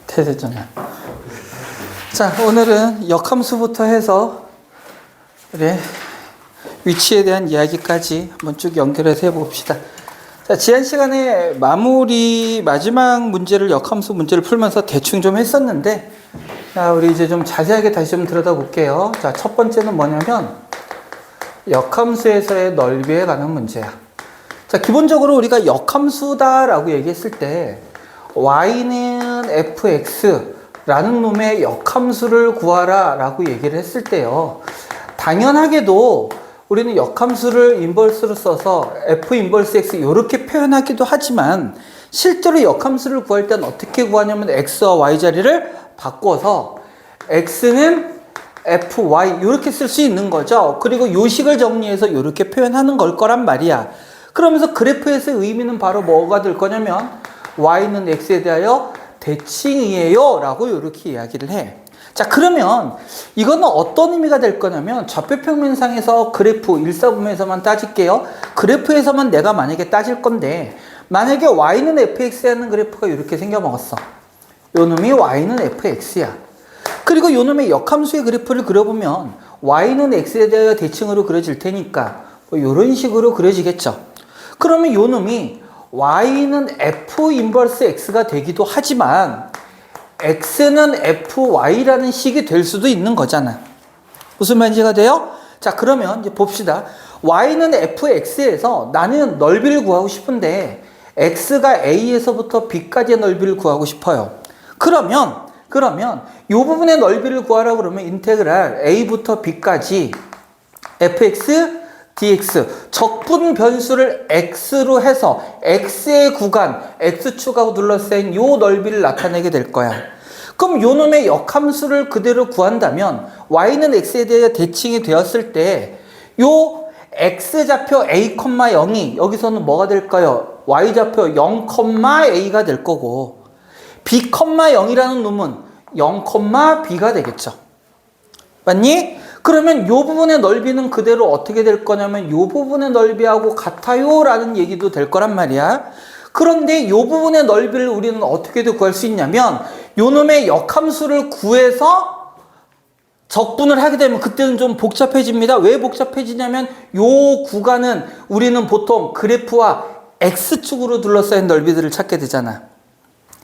태세전환. 자, 오늘은 역함수부터 해서 우리 위치에 대한 이야기까지 한번 쭉 연결해서 해봅시다. 자, 지난 시간에 마지막 문제를 역함수 문제를 풀면서 대충 좀 했었는데, 자, 우리 이제 좀 자세하게 다시 좀 들여다볼게요. 자, 첫 번째는 뭐냐면 역함수에서의 넓이에 관한 문제야. 자, 기본적으로 우리가 역함수다라고 얘기했을 때 y는 fx라는 놈의 역함수를 구하라 라고 얘기를 했을 때요, 당연하게도 우리는 역함수를 인버스로 써서 f 인버스 x 이렇게 표현하기도 하지만, 실제로 역함수를 구할 때는 어떻게 구하냐면 x와 y 자리를 바꿔서 x는 fy 이렇게 쓸 수 있는 거죠. 그리고 요식을 정리해서 이렇게 표현하는 걸 거란 말이야. 그러면서 그래프에서의 의미는 바로 뭐가 될 거냐면 y는 x에 대하여 대칭이에요 라고 이렇게 이야기를 해. 자, 그러면 이거는 어떤 의미가 될 거냐면, 좌표평면상에서 그래프 1사분면에서만 따질게요. 그래프에서만 내가 만약에 따질 건데, 만약에 y는 fx라는 그래프가 이렇게 생겨먹었어. 요 놈이 y는 fx야. 그리고 요 놈의 역함수의 그래프를 그려보면 y는 x에 대하여 대칭으로 그려질 테니까 뭐 이런 식으로 그려지겠죠. 그러면 요 놈이 y는 f 인버스 x가 되기도 하지만 x는 fy라는 식이 될 수도 있는 거잖아. 무슨 말인지가 돼요? 자, 그러면 이제 봅시다. y는 fx에서 나는 넓이를 구하고 싶은데 x가 a에서부터 b까지의 넓이를 구하고 싶어요. 그러면 요 부분의 넓이를 구하라고 그러면 인테그랄 a부터 b까지 fx dx 적분 변수를 x로 해서 x의 구간, x축하고 둘러싸인 요 넓이를 나타내게 될 거야. 그럼 요 놈의 역함수를 그대로 구한다면 y는 x에 대해 대칭이 되었을 때 요 x좌표 a, 0이 여기서는 뭐가 될까요? y좌표 0, a가 될 거고, b, 0이라는 놈은 0, b가 되겠죠. 맞니? 그러면 요 부분의 넓이는 그대로 어떻게 될 거냐면 요 부분의 넓이하고 같아요 라는 얘기도 될 거란 말이야. 그런데 요 부분의 넓이를 우리는 어떻게도 구할 수 있냐면, 요 놈의 역함수를 구해서 적분을 하게 되면 그때는 좀 복잡해집니다. 왜 복잡해지냐면 요 구간은 우리는 보통 그래프와 x축으로 둘러싸인 넓이들을 찾게 되잖아.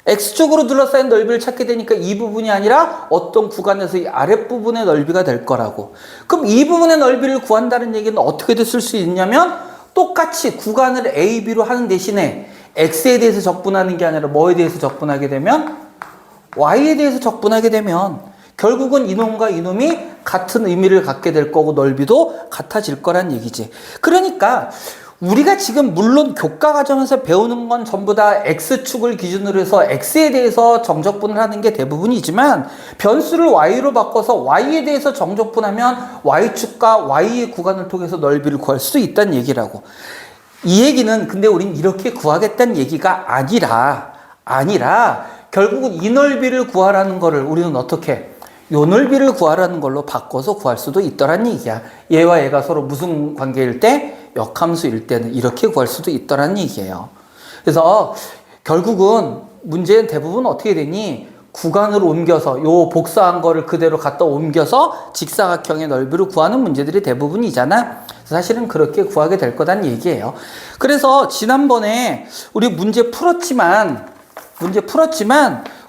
x축으로 둘러싸인 넓이를 찾게 되니까 이 부분이 아니라 어떤 구간에서 이 아랫부분의 넓이가 될 거라고. 그럼 이 부분의 넓이를 구한다는 얘기는 어떻게 쓸 수 있냐면, 똑같이 구간을 a, b로 하는 대신에 x에 대해서 적분하는 게 아니라 뭐에 대해서 적분하게 되면 y에 대해서 적분하게 되면 결국은 이놈과 이놈이 같은 의미를 갖게 될 거고 넓이도 같아질 거란 얘기지. 그러니까 우리가 지금 물론 교과 과정에서 배우는 건 전부 다 x축을 기준으로 해서 x에 대해서 정적분을 하는 게 대부분이지만, 변수를 y로 바꿔서 y에 대해서 정적분하면 y축과 y의 구간을 통해서 넓이를 구할 수 있다는 얘기라고. 이 얘기는 근데 우린 이렇게 구하겠다는 얘기가 아니라 결국은 이 넓이를 구하라는 거를 우리는 어떻게, 요 넓이를 구하라는 걸로 바꿔서 구할 수도 있더란 얘기야. 얘와 얘가 서로 무슨 관계일 때? 역함수일 때는 이렇게 구할 수도 있더란 얘기예요. 그래서 결국은 문제는 대부분 어떻게 되니? 구간을 옮겨서 요 복사한 거를 그대로 갖다 옮겨서 직사각형의 넓이를 구하는 문제들이 대부분이잖아. 사실은 그렇게 구하게 될 거란 얘기예요. 그래서 지난번에 우리 문제 풀었지만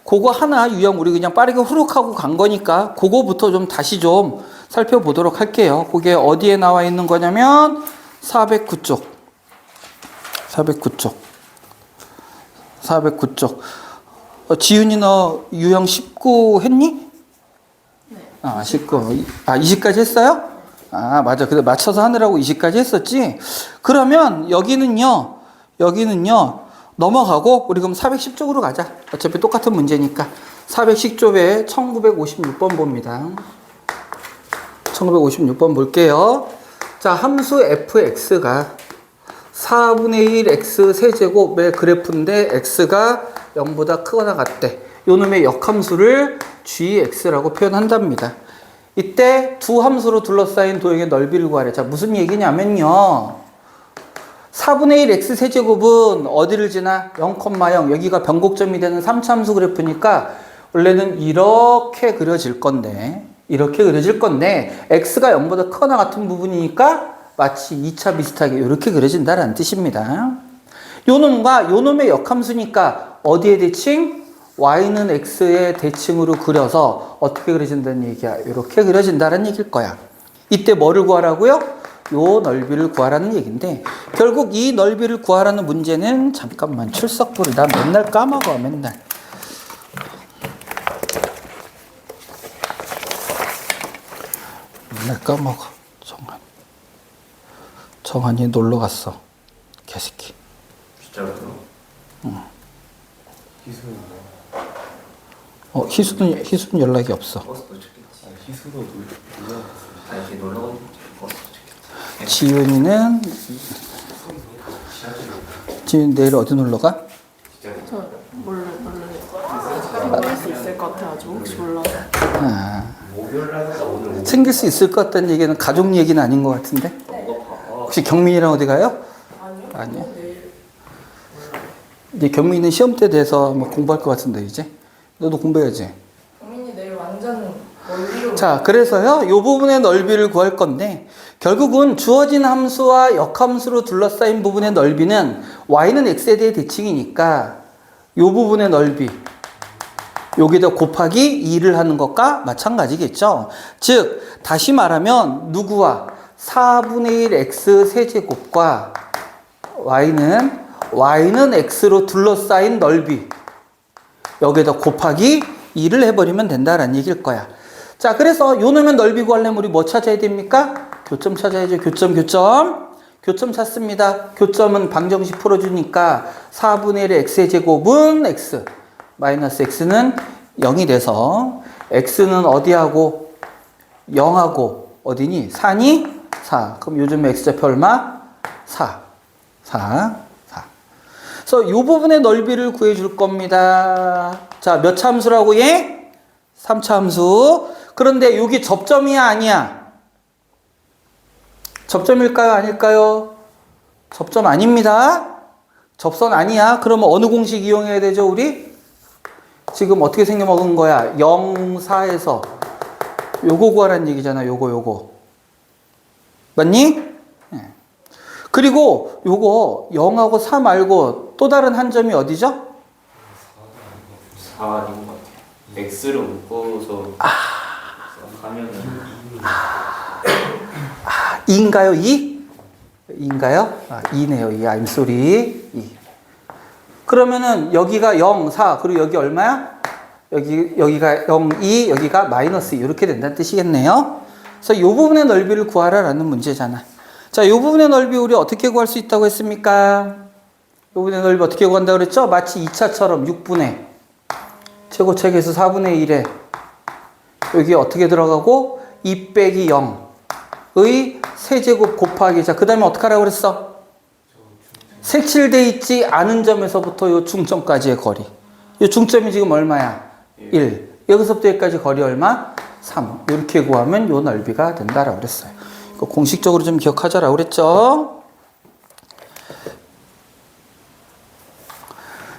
그거 하나 유형 우리 그냥 빠르게 후룩하고 간 거니까 그거부터 좀 다시 좀 살펴보도록 할게요. 그게 어디에 나와 있는 거냐면 409쪽. 지윤이 너 유형 19 했니? 네. 19. 20까지 했어요? 맞아. 근데 맞춰서 하느라고 20까지 했었지? 그러면 여기는요, 넘어가고, 우리 그럼 410쪽으로 가자. 어차피 똑같은 문제니까. 410쪽에 1956번 봅니다. 1956번 볼게요. 자, 함수 fx가 4분의 1 x 세제곱의 그래프인데 x가 0보다 크거나 같대. 요 놈의 역함수를 gx라고 표현한답니다. 이때 두 함수로 둘러싸인 도형의 넓이를 구하래. 자, 무슨 얘기냐면요, 4분의 1 x 세제곱은 어디를 지나? 0,0. 여기가 변곡점이 되는 3차함수 그래프니까 원래는 이렇게 그려질 건데 x가 0보다 크거나 같은 부분이니까 마치 2차 비슷하게 이렇게 그려진다는 뜻입니다. 요 놈과 요 놈의 역함수니까 어디에 대칭? y는 x의 대칭으로 그려서 어떻게 그려진다는 얘기야? 이렇게 그려진다는 얘기일 거야. 이때 뭐를 구하라고요? 요 넓이를 구하라는 얘기인데 결국 이 넓이를 구하라는 문제는 잠깐만 출석부를 나 맨날 까먹어 맨날. 맨날 까먹어. 정한이 놀러 갔어. 개새끼. 진짜로요? 응. 희수는 희수는 연락이 없어. 버스도 좋겠지. 희수도 놀러. 이렇게 놀러 온 버스도 좋겠지. 지윤 내일 어디 놀러 가? 저 몰래 생길 수 있을 것 같아가지고 혹시 몰라서. 생길 수 있을 것 같다는 얘기는 가족 얘기는 아닌 것 같은데? 혹시 경민이랑 어디 가요? 아니요. 이제 경민이는 시험 때 돼서 뭐 공부할 것 같은데 이제? 너도 공부해야지. 경민이 내일 완전 멀리로. 자, 그래서요, 요 부분의 넓이를 구할 건데, 결국은 주어진 함수와 역함수로 둘러싸인 부분의 넓이는 y는 x에 대해 대칭이니까, 요 부분의 넓이, 여기다 곱하기 2를 하는 것과 마찬가지겠죠. 즉, 다시 말하면, 누구와 4분의 1 x 세제곱과 y는 x로 둘러싸인 넓이, 여기다 곱하기 2를 해버리면 된다라는 얘기일 거야. 자, 그래서 요 놈의 넓이 구하려면 우리 뭐 찾아야 됩니까? 교점 찾아야죠. 교점 찾습니다. 교점은 방정식 풀어주니까 4분의 1의 x의 제곱은 x, 마이너스 x는 0이 돼서 x는 어디하고 0하고 어디니? 4니? 4. 그럼 요즘 x좌표 얼마? 4. 그래서 이 부분의 넓이를 구해줄 겁니다. 자, 몇 차 함수라고 얘? 3차 함수. 그런데 여기 접점이야 아니야? 접점일까요 아닐까요? 접점 아닙니다. 접선 아니야. 그러면 어느 공식 이용해야 되죠 우리? 지금 어떻게 생겨먹은 거야? 0, 4에서 요거 구하라는 얘기잖아. 요거 맞니? 네. 그리고 요거 0하고 4 말고 또 다른 한 점이 어디죠? 4 아닌 것 같아요. x를 묶어서 하면은 2인가요? 2? 2인가요? 2네요. 2. I'm sorry. 2. 그러면은 여기가 0, 4 그리고 여기 얼마야? 여기가 0, 2 여기가 마이너스 2 이렇게 된다는 뜻이겠네요. 그래서 이 부분의 넓이를 구하라 라는 문제잖아. 자, 이 부분의 넓이 우리 어떻게 구할 수 있다고 했습니까? 이 부분의 넓이 어떻게 구한다고 그랬죠? 마치 2차처럼 6분의 최고책에서 4분의 1에 여기 어떻게 들어가고 2 빼기 0의 세제곱 곱하기 자, 그 다음에 어떻게 하라고 그랬어? 색칠되어 있지 않은 점에서부터 요 중점까지의 거리. 이 중점이 지금 얼마야? 1. 여기서부터 여기까지 거리 얼마? 3. 이렇게 구하면 요 넓이가 된다라고 그랬어요. 이거 공식적으로 좀 기억하자라고 그랬죠?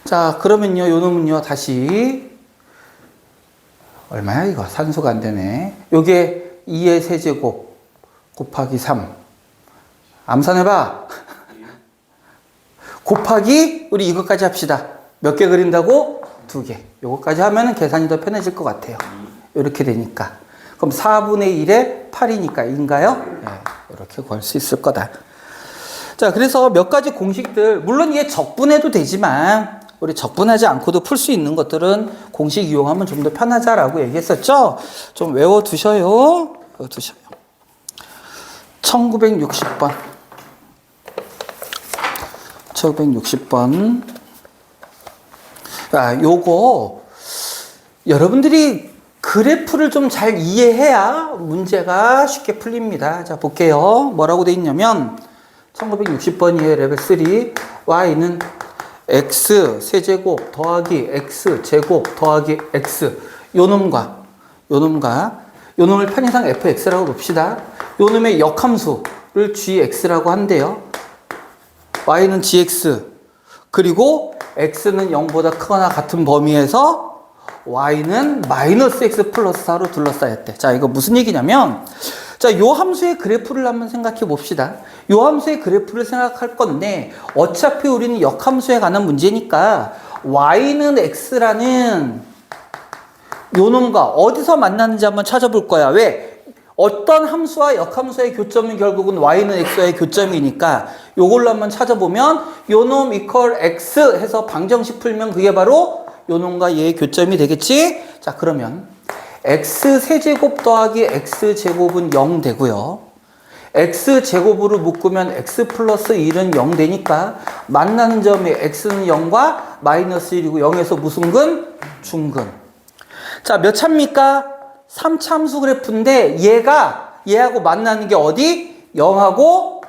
자, 그러면요, 요 놈은요, 다시 얼마야 이거? 산수가 안 되네. 요게 2의 세제곱 곱하기 3. 암산해봐. 곱하기 우리 이것까지 합시다. 몇 개 그린다고? 2개. 요거까지 하면은 계산이 더 편해질 것 같아요. 이렇게 되니까. 그럼 4분의 1에 8이니까 2인가요? 네, 이렇게 구할 수 있을 거다. 자, 그래서 몇 가지 공식들, 물론 이게 적분해도 되지만 우리 적분하지 않고도 풀 수 있는 것들은 공식 이용하면 좀 더 편하자라고 얘기했었죠? 좀 외워두셔요. 1960번. 1960번. 아, 요거 여러분들이 그래프를 좀 잘 이해해야 문제가 쉽게 풀립니다. 자, 볼게요. 뭐라고 돼 있냐면 1960번이에요. 레벨 3. y는 x 세제곱 더하기 x 제곱 더하기 x 요 놈을 편의상 fx라고 봅시다. 요 놈의 역함수를 gx라고 한대요. y는 gx 그리고 x는 0보다 크거나 같은 범위에서 y는 마이너스 x 플러스 4로 둘러싸였대. 자, 이거 무슨 얘기냐면, 자, 요 함수의 그래프를 한번 생각해 봅시다. 요 함수의 그래프를 생각할 건데, 어차피 우리는 역함수에 관한 문제니까, y는 x라는 요 놈과 어디서 만나는지 한번 찾아볼 거야. 왜? 어떤 함수와 역함수의 교점은 결국은 y는 x와의 교점이니까 요걸로 한번 찾아보면 요 놈 이퀄 x 해서 방정식 풀면 그게 바로 요 놈과 얘의 교점이 되겠지? 자, 그러면 x 세제곱 더하기 x 제곱은 0 되고요. x 제곱으로 묶으면 x 플러스 1은 0 되니까 만나는 점이 x는 0과 마이너스 1이고 0에서 무슨 근? 중근. 자, 몇 차입니까? 3차 함수 그래프인데 얘하고 만나는 게 어디? 0하고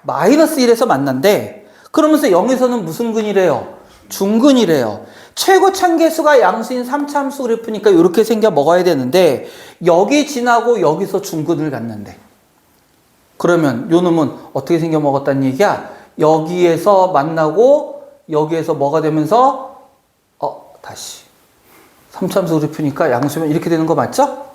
마이너스 1에서 만난대. 그러면서 0에서는 무슨 근이래요? 중근이래요. 최고 참계수가 양수인 3차 함수 그래프니까 이렇게 생겨 먹어야 되는데 여기 지나고 여기서 중근을 갖는데 그러면 요 놈은 어떻게 생겨 먹었다는 얘기야? 여기에서 만나고 여기에서 뭐가 되면서 다시 3차 함수 그래프니까 양수면 이렇게 되는 거 맞죠?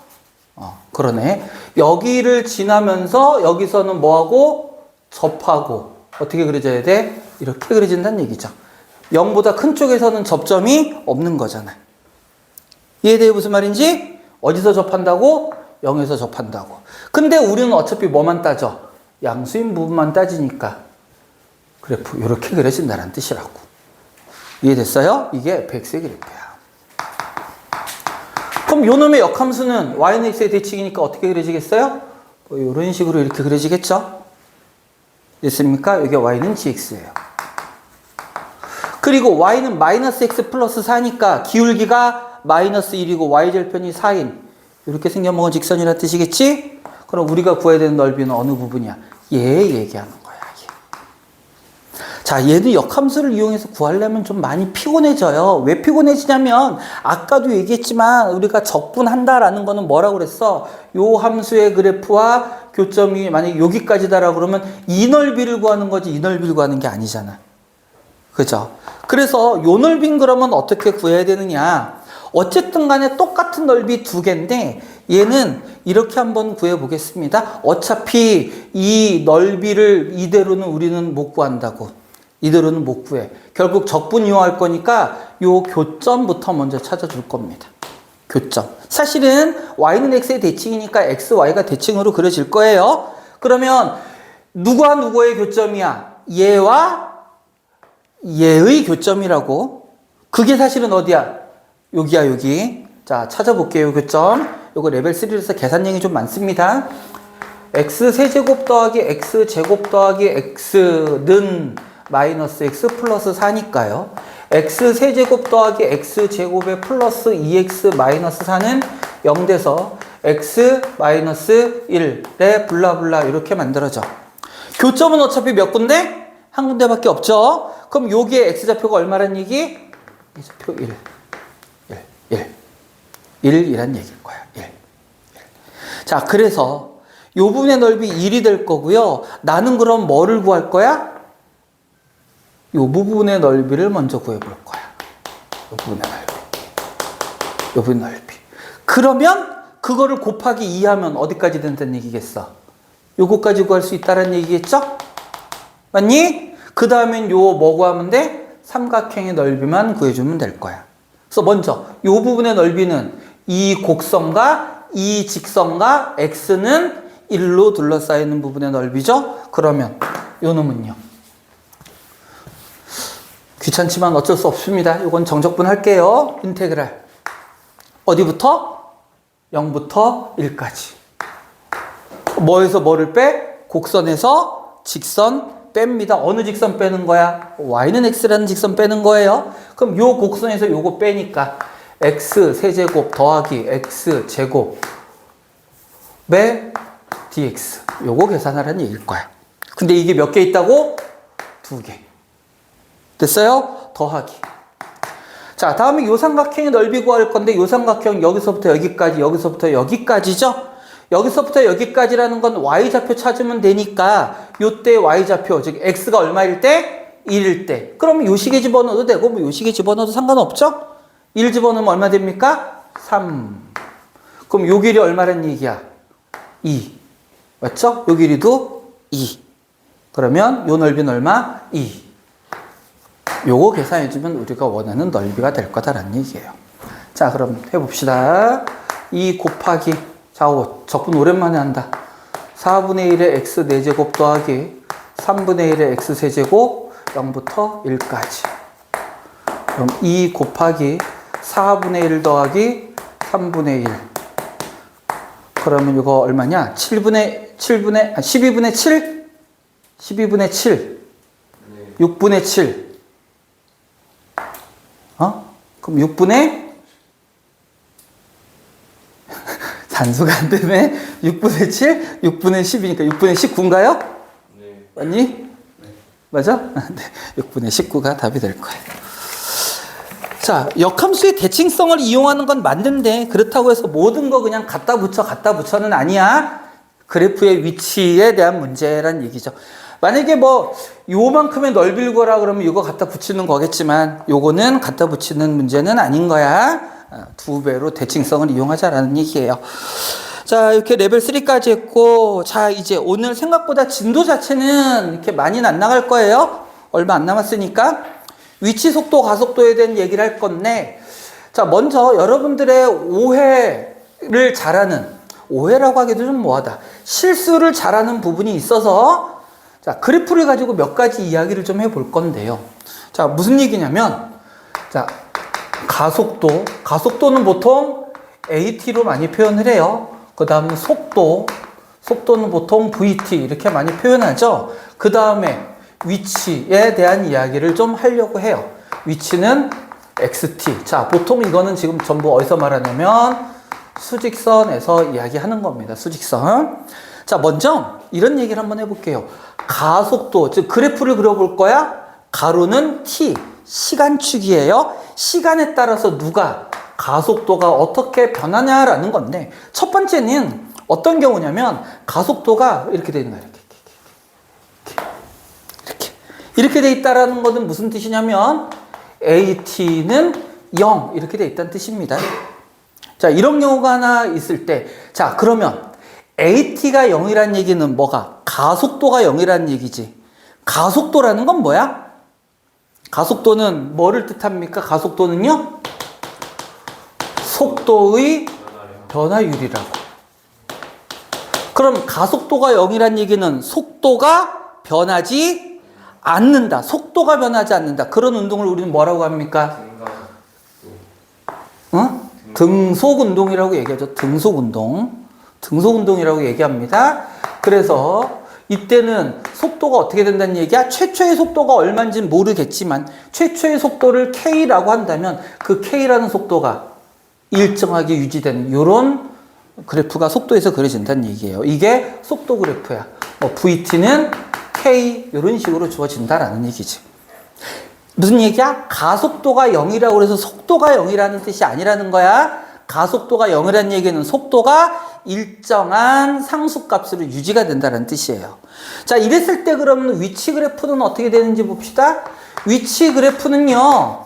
그러네. 여기를 지나면서 여기서는 뭐하고? 접하고 어떻게 그려져야 돼? 이렇게 그려진다는 얘기죠. 0보다 큰 쪽에서는 접점이 없는 거잖아. 이해돼요? 무슨 말인지? 어디서 접한다고? 0에서 접한다고. 근데 우리는 어차피 뭐만 따져? 양수인 부분만 따지니까 그래프 이렇게 그려진다는 뜻이라고. 이해됐어요? 이게 백스의 그래프야. 그럼 요 놈의 역함수는 y는 x의 대칭이니까 어떻게 그려지겠어요? 뭐 이런 식으로 이렇게 그려지겠죠? 됐습니까? 여기 y는 gx예요. 그리고 y는 마이너스 x 플러스 4니까 기울기가 마이너스 1이고 y절편이 4인 이렇게 생겨먹은 직선이라는 뜻이겠지? 그럼 우리가 구해야 되는 넓이는 어느 부분이야? 얘 얘기하는 거야. 얘. 자, 얘도 역함수를 이용해서 구하려면 좀 많이 피곤해져요. 왜 피곤해지냐면 아까도 얘기했지만 우리가 적분한다라는 거는 뭐라고 그랬어? 요 함수의 그래프와 교점이 만약에 여기까지다라고 그러면 이 넓이를 구하는 거지 이 넓이를 구하는 게 아니잖아. 그죠? 그래서 요 넓이는 그러면 어떻게 구해야 되느냐? 어쨌든 간에 똑같은 넓이 두 개인데 얘는 이렇게 한번 구해 보겠습니다. 어차피 이 넓이를 이대로는 우리는 못 구한다고. 이대로는 못 구해. 결국 적분 이용할 거니까 요 교점부터 먼저 찾아줄 겁니다. 교점. 사실은 y는 x의 대칭이니까 x, y가 대칭으로 그려질 거예요. 그러면 누구와 누구의 교점이야? 얘와 얘의 교점이라고. 그게 사실은 어디야? 여기야, 여기. 자, 찾아볼게요, 교점. 요거 레벨 3라서 계산량이 좀 많습니다. x 세제곱 더하기 x 제곱 더하기 x는 마이너스 x 플러스 4니까요. x 세제곱 더하기 x 제곱에 플러스 2x 마이너스 4는 0돼서 x 마이너스 1에 블라블라 이렇게 만들어져. 교점은 어차피 몇 군데? 한 군데밖에 없죠. 그럼 여기에 x좌표가 얼마란 얘기? x좌표 1. 1이란 얘기일 거야. 1. 자, 그래서 이 부분의 넓이 1이 될 거고요. 나는 그럼 뭐를 구할 거야? 이 부분의 넓이를 먼저 구해볼 거야. 이 부분의 넓이. 이 부분의 넓이. 그러면 그거를 곱하기 2 하면 어디까지 된다는 얘기겠어? 요거까지 구할 수 있다는 얘기겠죠? 맞니? 그 다음엔 요 뭐 구하면 돼? 삼각형의 넓이만 구해주면 될 거야. 그래서 먼저 요 부분의 넓이는 이 곡선과 이 직선과 x는 1로 둘러싸이는 부분의 넓이죠. 그러면 요 놈은요. 귀찮지만 어쩔 수 없습니다. 이건 정적분 할게요. 인테그랄. 어디부터? 0부터 1까지. 뭐에서 뭐를 빼? 곡선에서 직선 뺍니다. 어느 직선 빼는 거야? y는 x라는 직선 빼는 거예요. 그럼 요 곡선에서 요거 빼니까 x 세제곱 더하기 x 제곱에 dx. 요거 계산하라는 얘기일 거야. 근데 이게 몇 개 있다고? 2개. 됐어요? 더하기. 자, 다음에 요 삼각형의 넓이 구할 건데 요 삼각형 여기서부터 여기까지, 여기서부터 여기까지죠? 여기서부터 여기까지라는 건 y좌표 찾으면 되니까 요때 y좌표, 즉 x가 얼마일 때? 1일 때. 그러면 요 식에 집어넣어도 되고 뭐 요 식에 집어넣어도 상관없죠? 1 집어넣으면 얼마 됩니까? 3. 그럼 요 길이 얼마란 얘기야? 2. 맞죠? 요 길이도 2. 그러면 요 넓이는 얼마? 2. 요거 계산해주면 우리가 원하는 넓이가 될 거다라는 얘기예요. 자, 그럼 해봅시다. 2 곱하기, 자, 적분 오랜만에 한다. 4분의 1의 x 4제곱 더하기 3분의 1의 x 세제곱 0부터 1까지. 그럼 2 곱하기 4분의 1 더하기 3분의 1. 그러면 이거 얼마냐? 12분의 7? 12분의 7. 6분의 7. 그럼 6분의 단수가 안 되네. 6분의 7, 6분의 10이니까 6분의 19인가요? 네. 맞니? 네. 맞아? 네. 6분의 19가 답이 될 거예요. 자, 역함수의 대칭성을 이용하는 건 맞는데 그렇다고 해서 모든 거 그냥 갖다 붙여는 아니야. 그래프의 위치에 대한 문제란 얘기죠. 만약에 뭐 요만큼의 넓이를 구하라 그러면 이거 갖다 붙이는 거겠지만 요거는 갖다 붙이는 문제는 아닌 거야. 2배로 대칭성을 이용하자라는 얘기예요. 자, 이렇게 레벨 3까지 했고, 자, 이제 오늘 생각보다 진도 자체는 이렇게 많이는 안 나갈 거예요. 얼마 안 남았으니까. 위치 속도, 가속도에 대한 얘기를 할 건데, 자, 먼저 여러분들의 오해를 잘하는, 오해라고 하기도 좀 뭐하다. 실수를 잘하는 부분이 있어서, 자, 그래프를 가지고 몇 가지 이야기를 좀 해볼 건데요. 자, 무슨 얘기냐면, 자, 가속도는 보통 AT로 많이 표현을 해요. 그 다음 속도는 보통 VT 이렇게 많이 표현하죠. 그 다음에 위치에 대한 이야기를 좀 하려고 해요. 위치는 XT. 자, 보통 이거는 지금 전부 어디서 말하냐면 수직선에서 이야기하는 겁니다. 수직선. 자, 먼저 이런 얘기를 한번 해볼게요. 가속도, 즉 그래프를 그려볼 거야. 가로는 T, 시간축이에요. 시간에 따라서 누가 가속도가 어떻게 변하냐라는 건데, 첫 번째는 어떤 경우냐면 가속도가 이렇게 되는 거예요. 이렇게 돼 있다라는 것은 무슨 뜻이냐면 AT는 0 이렇게 돼 있다는 뜻입니다. 자, 이런 경우가 하나 있을 때, 자, 그러면 AT가 0이란 얘기는 뭐가? 가속도가 0이란 얘기지. 가속도라는 건 뭐야? 가속도는 뭐를 뜻합니까? 가속도는요? 속도의 변화율이라고. 그럼 가속도가 0이란 얘기는 속도가 변하지 않는다. 속도가 변하지 않는다. 그런 운동을 우리는 뭐라고 합니까? 등속운동이라고 얘기하죠. 등속운동이라고 얘기합니다. 그래서 이때는 속도가 어떻게 된다는 얘기야? 최초의 속도가 얼마인지는 모르겠지만 최초의 속도를 K라고 한다면 그 K라는 속도가 일정하게 유지되는 이런 그래프가 속도에서 그려진다는 얘기예요. 이게 속도 그래프야. VT는 K 이런 식으로 주어진다라는 얘기지. 무슨 얘기야? 가속도가 0이라고 해서 속도가 0이라는 뜻이 아니라는 거야. 가속도가 0이라는 얘기는 속도가 일정한 상수값으로 유지가 된다는 뜻이에요. 자, 이랬을 때 그러면 위치 그래프는 어떻게 되는지 봅시다. 위치 그래프는요,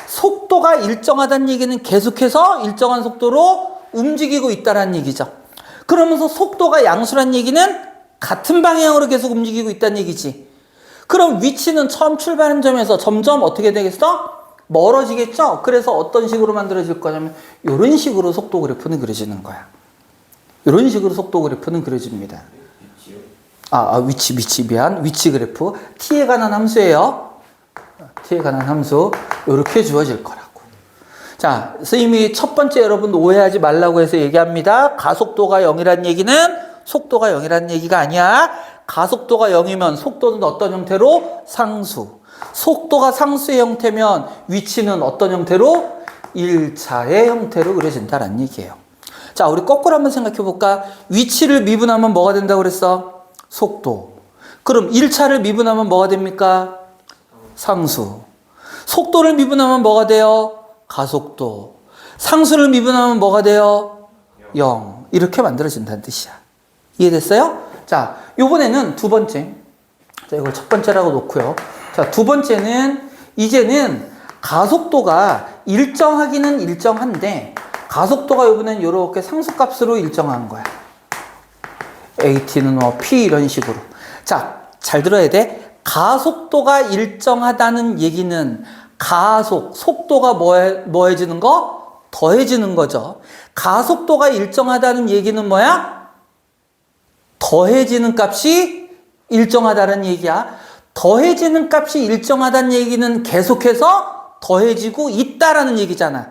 속도가 일정하다는 얘기는 계속해서 일정한 속도로 움직이고 있다는 얘기죠. 그러면서 속도가 양수란 얘기는 같은 방향으로 계속 움직이고 있다는 얘기지. 그럼 위치는 처음 출발한 점에서 점점 어떻게 되겠어? 멀어지겠죠? 그래서 어떤 식으로 만들어질 거냐면 이런 식으로 속도 그래프는 그려지는 거야. 이런 식으로 속도 그래프는 그려집니다. 위치 그래프. t에 관한 함수예요. t에 관한 함수. 이렇게 주어질 거라고. 자, 선생님이 첫 번째 여러분 오해하지 말라고 해서 얘기합니다. 가속도가 0이라는 얘기는 속도가 0이라는 얘기가 아니야. 가속도가 0이면 속도는 어떤 형태로? 상수. 속도가 상수의 형태면 위치는 어떤 형태로? 1차의 형태로 그려진다는 얘기예요. 자, 우리 거꾸로 한번 생각해 볼까? 위치를 미분하면 뭐가 된다고 그랬어? 속도. 그럼 1차를 미분하면 뭐가 됩니까? 상수. 속도를 미분하면 뭐가 돼요? 가속도. 상수를 미분하면 뭐가 돼요? 0. 이렇게 만들어진다는 뜻이야. 이해됐어요? 자, 요번에는 두 번째. 자, 이걸 첫 번째라고 놓고요. 자, 두 번째는 이제는 가속도가 일정하기는 일정한데 가속도가 이번엔 이렇게 상수값으로 일정한 거야. AT는 뭐 P 이런 식으로. 자, 잘 들어야 돼. 가속도가 일정하다는 얘기는 속도가 뭐해지는 거? 더해지는 거죠. 가속도가 일정하다는 얘기는 뭐야? 더해지는 값이 일정하다는 얘기야. 더해지는 값이 일정하다는 얘기는 계속해서 더해지고 있다라는 얘기잖아.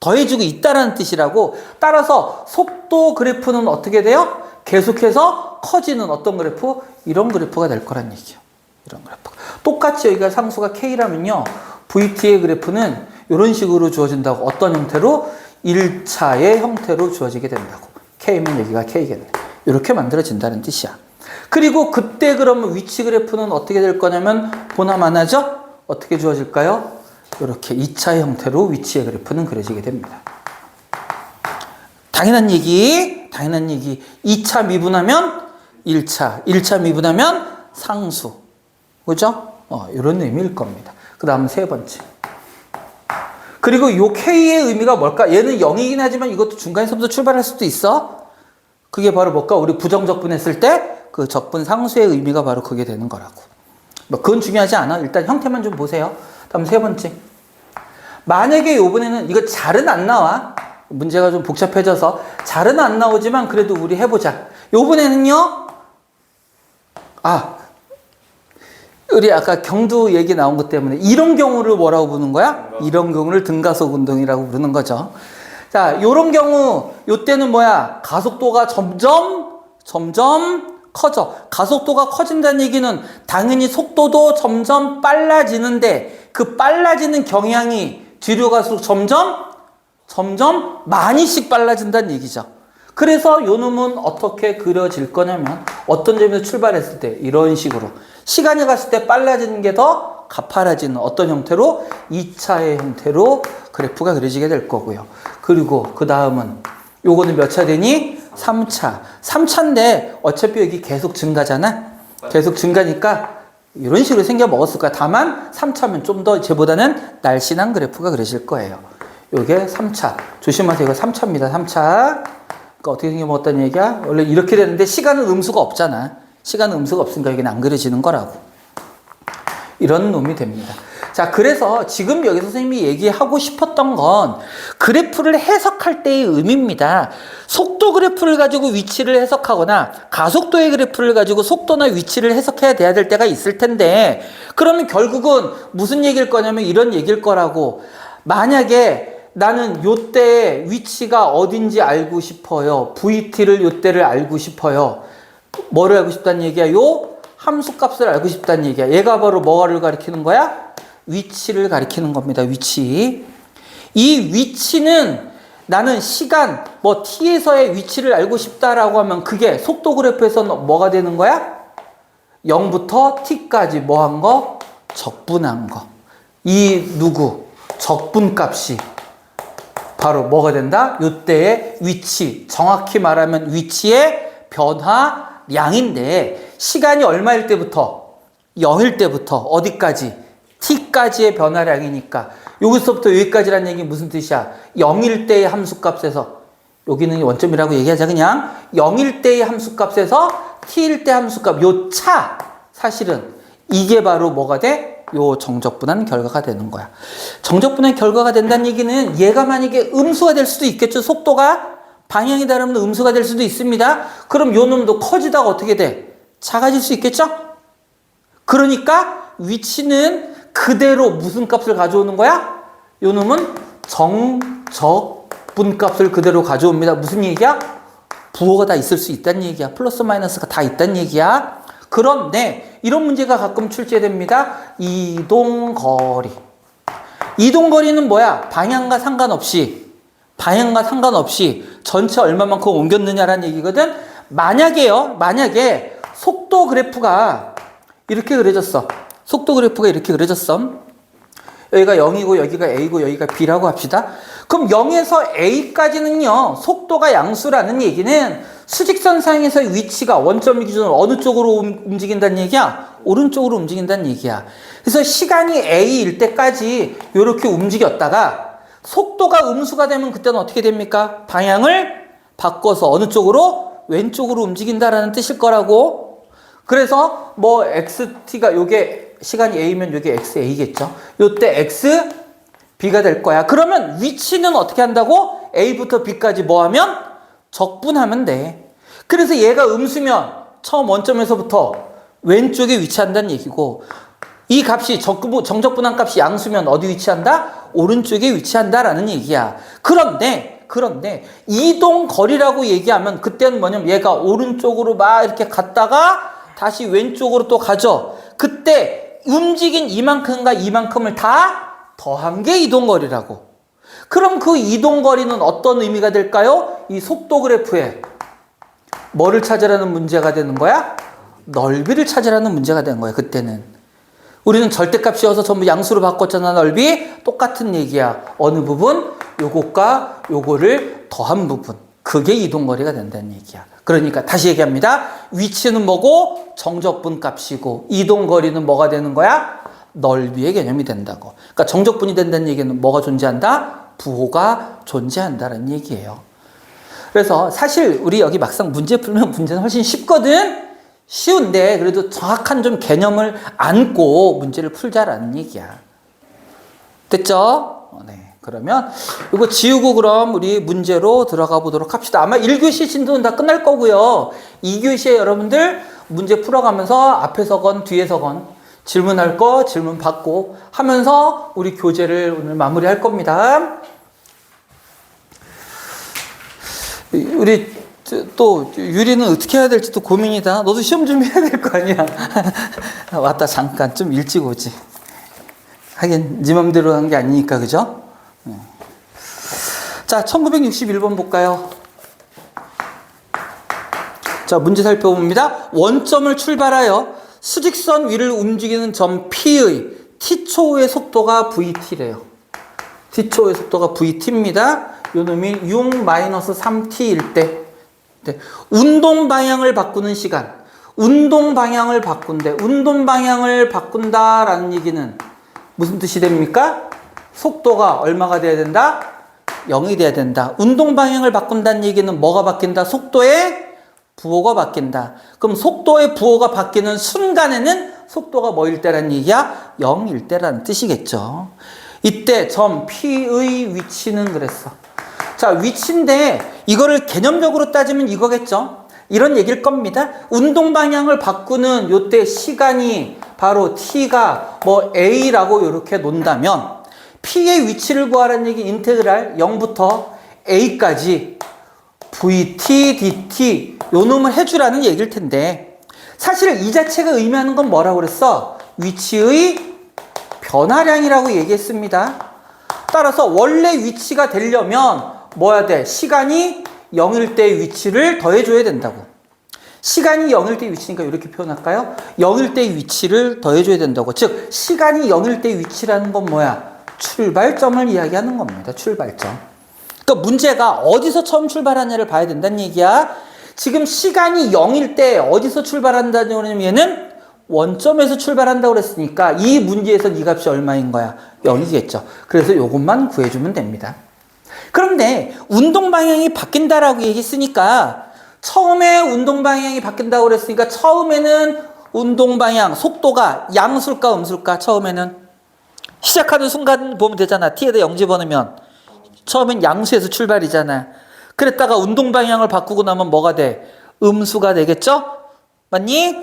더해지고 있다라는 뜻이라고. 따라서 속도 그래프는 어떻게 돼요? 계속해서 커지는 어떤 그래프? 이런 그래프가 될 거란 얘기예요. 이런 그래프. 똑같이 여기가 상수가 K라면요. VT의 그래프는 이런 식으로 주어진다고. 어떤 형태로? 1차의 형태로 주어지게 된다고. K면 여기가 K겠네. 이렇게 만들어진다는 뜻이야. 그리고 그때 그러면 위치 그래프는 어떻게 될 거냐면 보나마나죠? 어떻게 주어질까요? 이렇게 2차의 형태로 위치의 그래프는 그려지게 됩니다. 당연한 얘기. 2차 미분하면 1차, 1차 미분하면 상수. 그죠? 이런 의미일 겁니다. 그 다음 세 번째. 그리고 요 K의 의미가 뭘까? 얘는 0이긴 하지만 이것도 중간에서부터 출발할 수도 있어. 그게 바로 뭘까? 우리 부정적분 했을 때 그 적분 상수의 의미가 바로 그게 되는 거라고. 뭐 그건 중요하지 않아. 일단 형태만 좀 보세요. 다음 세 번째. 만약에 요번에는 이거 잘은 안 나와. 문제가 좀 복잡해져서 잘은 안 나오지만 그래도 우리 해보자. 요번에는요. 우리 아까 경두 얘기 나온 것 때문에 이런 경우를 뭐라고 부르는 거야? 이런 경우를 등가속 운동이라고 부르는 거죠. 자, 요런 경우 요때는 뭐야? 가속도가 점점 커져. 가속도가 커진다는 얘기는 당연히 속도도 점점 빨라지는데 그 빨라지는 경향이 뒤로 갈수록 점점 많이씩 빨라진다는 얘기죠. 그래서 요 놈은 어떻게 그려질 거냐면 어떤 점에서 출발했을 때 이런 식으로 시간이 갔을 때 빨라지는 게 더 가파라지는 어떤 형태로? 2차의 형태로 그래프가 그려지게 될 거고요. 그리고 그 다음은 요거는 몇 차 되니? 3차. 3차인데 어차피 여기 계속 증가잖아. 계속 증가니까 이런 식으로 생겨 먹었을 거야. 다만 3차면 좀 더 쟤보다는 날씬한 그래프가 그려질 거예요. 요게 3차. 조심하세요. 이거 3차입니다. 3차. 그러니까 어떻게 생겨 먹었다는 얘기야? 원래 이렇게 되는데 시간은 음수가 없잖아. 시간은 음수가 없으니까 여기는 안 그려지는 거라고. 이런 놈이 됩니다. 자, 그래서 지금 여기 선생님이 얘기하고 싶었던 건 그래프를 해석할 때의 의미입니다. 속도 그래프를 가지고 위치를 해석하거나 가속도의 그래프를 가지고 속도나 위치를 해석해야 돼야 될 때가 있을 텐데 그러면 결국은 무슨 얘기일 거냐면 이런 얘기일 거라고. 만약에 나는 요때의 위치가 어딘지 알고 싶어요. VT를 요때를 알고 싶어요. 뭐를 알고 싶다는 얘기야? 요 함수값을 알고 싶다는 얘기야. 얘가 바로 뭐를 가리키는 거야? 위치를 가리키는 겁니다. 위치. 이 위치는 나는 시간, t에서의 위치를 알고 싶다라고 하면 그게 속도 그래프에서 뭐가 되는 거야? 0부터 t까지 뭐 한 거? 적분한 거. 적분값이 바로 뭐가 된다? 요때의 위치. 정확히 말하면 위치의 변화량인데 시간이 얼마일 때부터? 0일 때부터 어디까지? t까지의 변화량이니까 여기서부터 여기까지란 얘기 무슨 뜻이야? 0일 때의 함수값에서 여기는 원점이라고 얘기하자. 그냥 0일 때의 함수값에서 t일 때 함수값 요 차 사실은 이게 바로 뭐가 돼? 요 정적분한 결과가 되는 거야. 정적분한 결과가 된다는 얘기는 얘가 만약에 음수가 될 수도 있겠죠. 속도가 방향이 다르면 음수가 될 수도 있습니다. 그럼 요 놈도 커지다가 어떻게 돼? 작아질 수 있겠죠? 그러니까 위치는 그대로 무슨 값을 가져오는 거야? 요 놈은 정적분 값을 그대로 가져옵니다. 무슨 얘기야? 부호가 다 있을 수 있다는 얘기야. 플러스 마이너스가 다 있다는 얘기야. 그런데 이런 문제가 가끔 출제됩니다. 이동거리. 이동거리는 뭐야? 방향과 상관없이 전체 얼마만큼 옮겼느냐라는 얘기거든. 만약에 속도 그래프가 이렇게 그려졌어. 여기가 0이고 여기가 A고 여기가 B라고 합시다. 그럼 0에서 A까지는요. 속도가 양수라는 얘기는 수직선상에서의 위치가 원점 기준으로 어느 쪽으로 움직인다는 얘기야? 오른쪽으로 움직인다는 얘기야. 그래서 시간이 A일 때까지 이렇게 움직였다가 속도가 음수가 되면 그때는 어떻게 됩니까? 방향을 바꿔서 어느 쪽으로? 왼쪽으로 움직인다라는 뜻일 거라고. 그래서 뭐 xt가 요게 시간이 a면 요게 xa겠죠. 요때 x b가 될 거야. 그러면 위치는 어떻게 한다고? a부터 b까지 뭐 하면? 적분하면 돼. 그래서 얘가 음수면 처음 원점에서부터 왼쪽에 위치한다는 얘기고, 이 값이 정적분한 값이 양수면 어디 위치한다? 오른쪽에 위치한다라는 얘기야. 그런데 이동 거리라고 얘기하면 그때는 뭐냐면 얘가 오른쪽으로 막 이렇게 갔다가 다시 왼쪽으로 또 가죠. 그때 움직인 이만큼과 이만큼을 다 더한 게 이동 거리라고. 그럼 그 이동 거리는 어떤 의미가 될까요? 이 속도 그래프에 뭐를 찾으라는 문제가 되는 거야? 넓이를 찾으라는 문제가 되는 거야. 그때는 우리는 절대값이어서 전부 양수로 바꿨잖아. 넓이 똑같은 얘기야. 어느 부분? 요것과 요거를 더한 부분. 그게 이동거리가 된다는 얘기야. 그러니까 다시 얘기합니다. 위치는 뭐고? 정적분 값이고, 이동거리는 뭐가 되는 거야? 넓이의 개념이 된다고. 그러니까 정적분이 된다는 얘기는 뭐가 존재한다? 부호가 존재한다는 얘기예요. 그래서 사실 우리 여기 막상 문제 풀면 문제는 훨씬 쉽거든. 쉬운데 그래도 정확한 좀 개념을 안고 문제를 풀자라는 얘기야. 됐죠? 네. 그러면 이거 지우고 그럼 우리 문제로 들어가 보도록 합시다. 아마 1교시 진도는 다 끝날 거고요. 2교시에 여러분들 문제 풀어가면서 앞에서건 뒤에서건 질문할 거 질문 받고 하면서 우리 교재를 오늘 마무리할 겁니다. 우리 또 유리는 어떻게 해야 될지 또 고민이다. 너도 시험 준비해야 될 거 아니야. 왔다 잠깐 좀 일찍 오지. 하긴 네 맘대로 한 게 아니니까. 그죠? 자, 1961번 볼까요? 자, 문제 살펴봅니다. 원점을 출발하여 수직선 위를 움직이는 점 P의 t초의 속도가 vt래요. t초의 속도가 vt입니다. 요 놈이 6-3t일 때 네. 운동 방향을 바꾸는 시간. 운동 방향을 바꾼대. 운동 방향을 바꾼다라는 얘기는 무슨 뜻이 됩니까? 속도가 얼마가 돼야 된다? 0이 돼야 된다. 운동 방향을 바꾼다는 얘기는 뭐가 바뀐다? 속도의 부호가 바뀐다. 그럼 속도의 부호가 바뀌는 순간에는 속도가 뭐일 때라는 얘기야? 0일 때라는 뜻이겠죠. 이때 점 P의 위치는 그랬어. 자, 위치인데 이거를 개념적으로 따지면 이거겠죠. 이런 얘기일 겁니다. 운동 방향을 바꾸는 요때 시간이 바로 t가 뭐 a라고 이렇게 놓는다면 p의 위치를 구하라는 얘기 인테그랄 0부터 a까지 vt, dt 요 놈을 해주라는 얘기일 텐데, 사실 이 자체가 의미하는 건 뭐라고 그랬어? 위치의 변화량이라고 얘기했습니다. 따라서 원래 위치가 되려면 뭐야 돼? 시간이 0일 때의 위치를 더해줘야 된다고. 시간이 0일 때의 위치니까 이렇게 표현할까요? 0일 때의 위치를 더해줘야 된다고. 즉 시간이 0일 때의 위치라는 건 뭐야? 출발점을 이야기하는 겁니다. 출발점. 그러니까 문제가 어디서 처음 출발하냐를 봐야 된다는 얘기야. 지금 시간이 0일 때 어디서 출발한다는 얘는 원점에서 출발한다고 그랬으니까 이 문제에서 이 값이 얼마인 거야? 0이겠죠. 그래서 이것만 구해주면 됩니다. 그런데 운동 방향이 바뀐다라고 얘기했으니까 처음에 운동 방향이 바뀐다고 그랬으니까 처음에는 운동 방향 속도가 양수일까 음수일까? 처음에는 시작하는 순간 보면 되잖아. t에다 0 집어넣으면 처음엔 양수에서 출발이잖아. 그랬다가 운동 방향을 바꾸고 나면 뭐가 돼? 음수가 되겠죠? 맞니?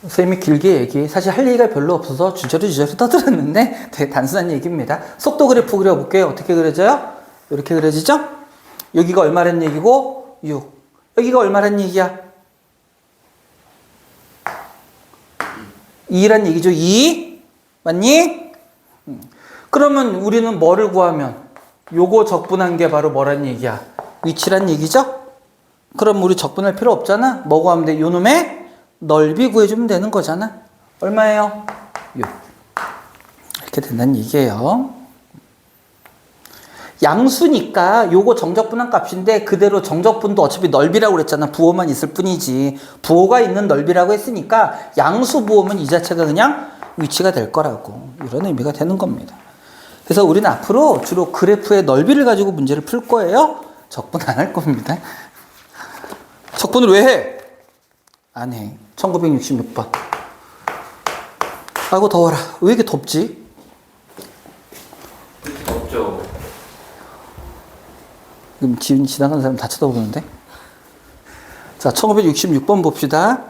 선생님이 길게 얘기해. 사실 할 얘기가 별로 없어서 주저리 떠들었는데 되게 단순한 얘기입니다. 속도 그래프 그려볼게요. 어떻게 그려져요? 이렇게 그려지죠? 여기가 얼마란 얘기고 6. 여기가 얼마란 얘기야? 2란 얘기죠. 2. 맞니? 그러면 우리는 뭐를 구하면 요거 적분한 게 바로 뭐란 얘기야? 위치란 얘기죠? 그럼 우리 적분할 필요 없잖아. 뭐 구하면 돼? 요 놈의 넓이 구해주면 되는 거잖아. 얼마예요? 6. 이렇게 된다는 얘기예요. 양수니까 요거 정적분한 값인데 그대로 정적분도 어차피 넓이라고 그랬잖아. 부호만 있을 뿐이지. 부호가 있는 넓이라고 했으니까 양수 부호면 이 자체가 그냥 위치가 될 거라고 이런 의미가 되는 겁니다. 그래서 우리는 앞으로 주로 그래프의 넓이를 가지고 문제를 풀 거예요. 적분 안 할 겁니다. 적분을 왜 해? 안 해. 1966번. 아이고 더워라. 왜 이렇게 덥지? 없죠. 지금 지나가는 사람 다 쳐다보는데? 자, 1966번 봅시다.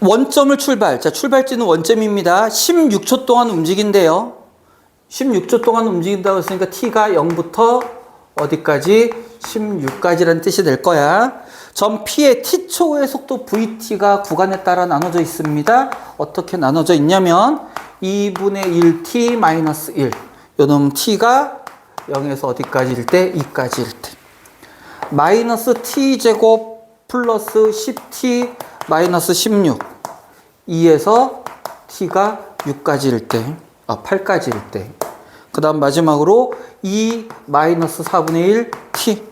원점을 출발. 자, 출발지는 원점입니다. 16초 동안 움직인대요. 16초 동안 움직인다고 했으니까 t가 0부터 어디까지? 16까지라는 뜻이 될 거야. 점 P의 t초의 속도 vt가 구간에 따라 나눠져 있습니다. 어떻게 나눠져 있냐면 2분의 1t 마이너스 1. 요놈 t가 0에서 어디까지일 때? 2까지일 때. 마이너스 t제곱 플러스 10t 마이너스 16. 2에서 t가 6까지일 때. 8까지일 때. 그 다음 마지막으로 2 마이너스 4분의 1 t.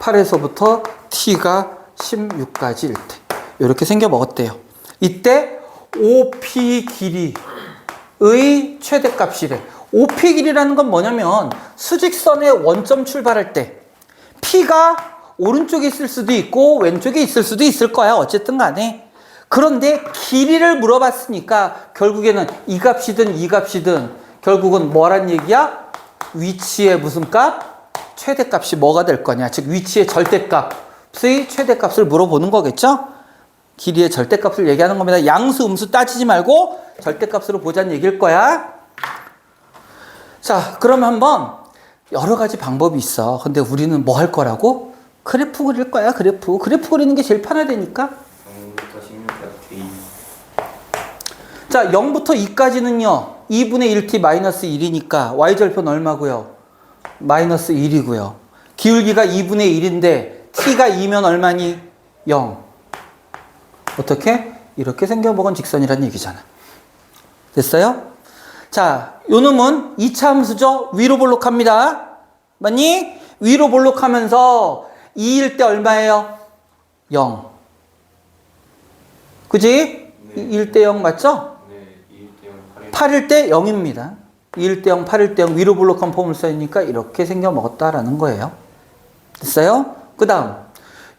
8에서부터 t가 16까지일 때. 이렇게 생겨 먹었대요. 이때 OP 길이의 최대값이래. OP 길이라는 건 뭐냐면 수직선의 원점 출발할 때 P가 오른쪽에 있을 수도 있고 왼쪽에 있을 수도 있을 거야. 어쨌든 간에. 그런데 길이를 물어봤으니까 결국에는 이 값이든 이 값이든 결국은 뭐란 얘기야? 위치의 무슨 값? 최대값이 뭐가 될 거냐. 즉 위치의 절대값의 최대값을 물어보는 거겠죠? 길이의 절대값을 얘기하는 겁니다. 양수, 음수 따지지 말고 절대값으로 보자는 얘기일 거야. 자, 그러면 한번 여러 가지 방법이 있어. 근데 우리는 뭐 할 거라고? 그래프 그릴 거야, 그래프. 그래프 그리는 게 제일 편하다니까. 0부터 16까지 돼. 자, 0부터 2까지는요. 2분의 1t 마이너스 1이니까 y절편 얼마고요? 마이너스 1이고요. 기울기가 2분의 1인데 t가 2면 얼마니? 0. 어떻게? 이렇게 생겨먹은 직선이란 얘기잖아. 됐어요? 자, 요 놈은 2차 함수죠? 위로 볼록합니다. 맞니? 위로 볼록하면서 2일 때 얼마예요? 0. 그지? 네. 2일 때 0 맞죠? 네, 2대 0, 8일 때 0입니다. 2일 때 0, 8일 때 0 위로 볼록한 폼을 써있으니까 이렇게 생겨 먹었다라는 거예요. 됐어요? 그 다음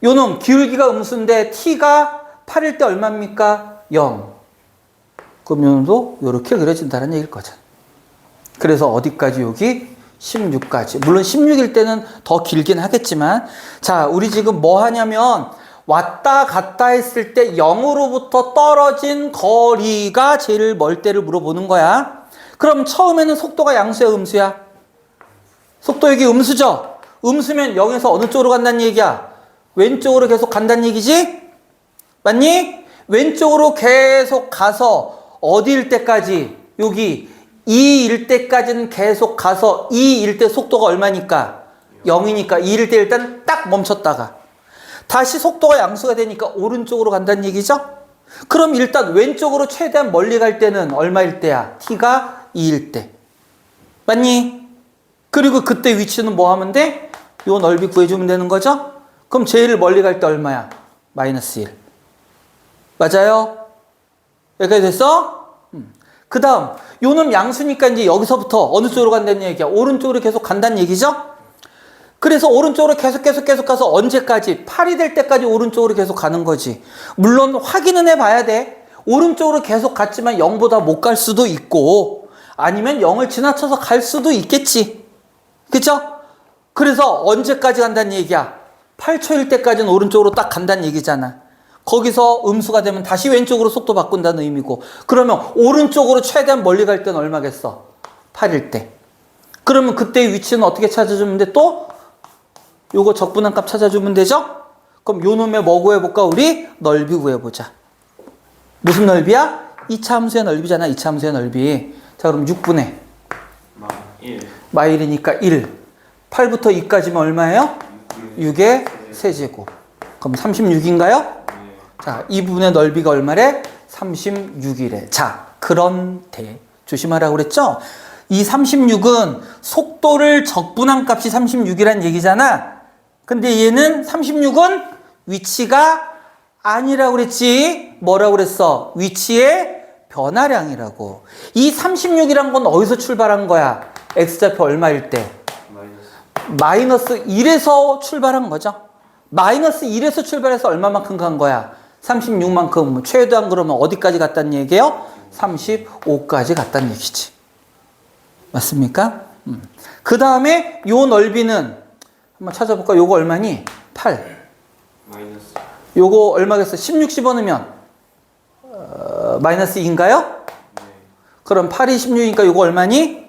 요놈 기울기가 음수인데 t가 8일 때 얼마입니까? 0. 그럼 요놈도 이렇게 그려진다는 얘기일 거잖아. 그래서 어디까지? 여기 16까지. 물론 16일 때는 더 길긴 하겠지만 자, 우리 지금 뭐 하냐면 왔다 갔다 했을 때 0으로부터 떨어진 거리가 제일 멀 때를 물어보는 거야. 그럼 처음에는 속도가 양수야, 음수야? 속도 여기 음수죠? 음수면 0에서 어느 쪽으로 간다는 얘기야? 왼쪽으로 계속 간다는 얘기지? 맞니? 왼쪽으로 계속 가서 어디일 때까지? 여기 2일 때까지는 계속 가서 2일 때 속도가 얼마니까? 0이니까 2일 때 일단 딱 멈췄다가 다시 속도가 양수가 되니까 오른쪽으로 간다는 얘기죠? 그럼 일단 왼쪽으로 최대한 멀리 갈 때는 얼마일 때야? t가 2일 때. 맞니? 그리고 그때 위치는 뭐 하면 돼? 요 넓이 구해주면 되는 거죠? 그럼 제일 멀리 갈 때 얼마야? 마이너스 1. 맞아요? 여기까지 됐어? 그 다음 요놈 양수니까 이제 여기서부터 어느 쪽으로 간다는 얘기야? 오른쪽으로 계속 간다는 얘기죠? 그래서 오른쪽으로 계속 가서 언제까지? 8이 될 때까지 오른쪽으로 계속 가는 거지. 물론 확인은 해봐야 돼. 오른쪽으로 계속 갔지만 0보다 못 갈 수도 있고 아니면 0을 지나쳐서 갈 수도 있겠지. 그쵸? 그래서 언제까지 간다는 얘기야? 8초일 때까지는 오른쪽으로 딱 간다는 얘기잖아. 거기서 음수가 되면 다시 왼쪽으로 속도 바꾼다는 의미고 그러면 오른쪽으로 최대한 멀리 갈 때는 얼마겠어? 8일 때. 그러면 그때의 위치는 어떻게 찾아주면 돼? 또 요거 적분한 값 찾아주면 되죠? 그럼 요 놈의 뭐 구해볼까? 우리 넓이 구해보자. 무슨 넓이야? 2차 함수의 넓이잖아. 2차 함수의 넓이. 자, 그럼 6분의 1. 마일이니까 1. 8부터 2까지면 얼마예요? 6의 세제곱. 그럼 36인가요? 자, 2분의 넓이가 얼마래? 36이래. 자, 그런데 조심하라고 그랬죠? 이 36은 속도를 적분한 값이 36이란 얘기잖아. 근데 얘는 36은 위치가 아니라고 그랬지. 뭐라고 그랬어? 위치의 변화량이라고. 이 36이란 건 어디서 출발한 거야? x좌표 얼마일 때? 마이너스 1에서 출발한 거죠. 마이너스 1에서 출발해서 얼마만큼 간 거야? 36만큼. 최대한 그러면 어디까지 갔다는 얘기예요? 35까지 갔다는 얘기지. 맞습니까? 그 다음에 요 넓이는 한번 찾아볼까? 요거 얼마니? 8. 마이너스. 요거 얼마겠어? 16 집어넣으면 마이너스 2인가요? 네. 그럼 8이 16이니까 요거 얼마니?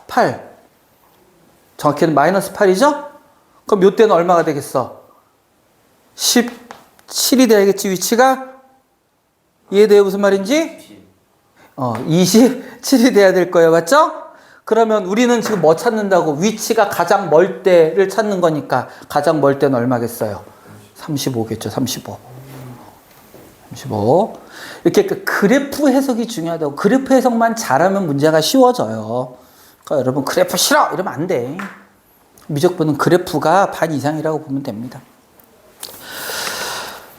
8. 정확히는 마이너스 8이죠? 그럼 요 때는 얼마가 되겠어? 17이 돼야겠지, 위치가? 이해돼요? 무슨 말인지? 27이 돼야 될 거예요. 맞죠? 그러면 우리는 지금 뭐 찾는다고? 위치가 가장 멀 때를 찾는 거니까 가장 멀 때는 얼마겠어요? 35겠죠. 35. 이렇게 그 그래프 해석이 중요하다고. 그래프 해석만 잘하면 문제가 쉬워져요. 그러니까 여러분 그래프 싫어! 이러면 안 돼. 미적분은 그래프가 반 이상이라고 보면 됩니다.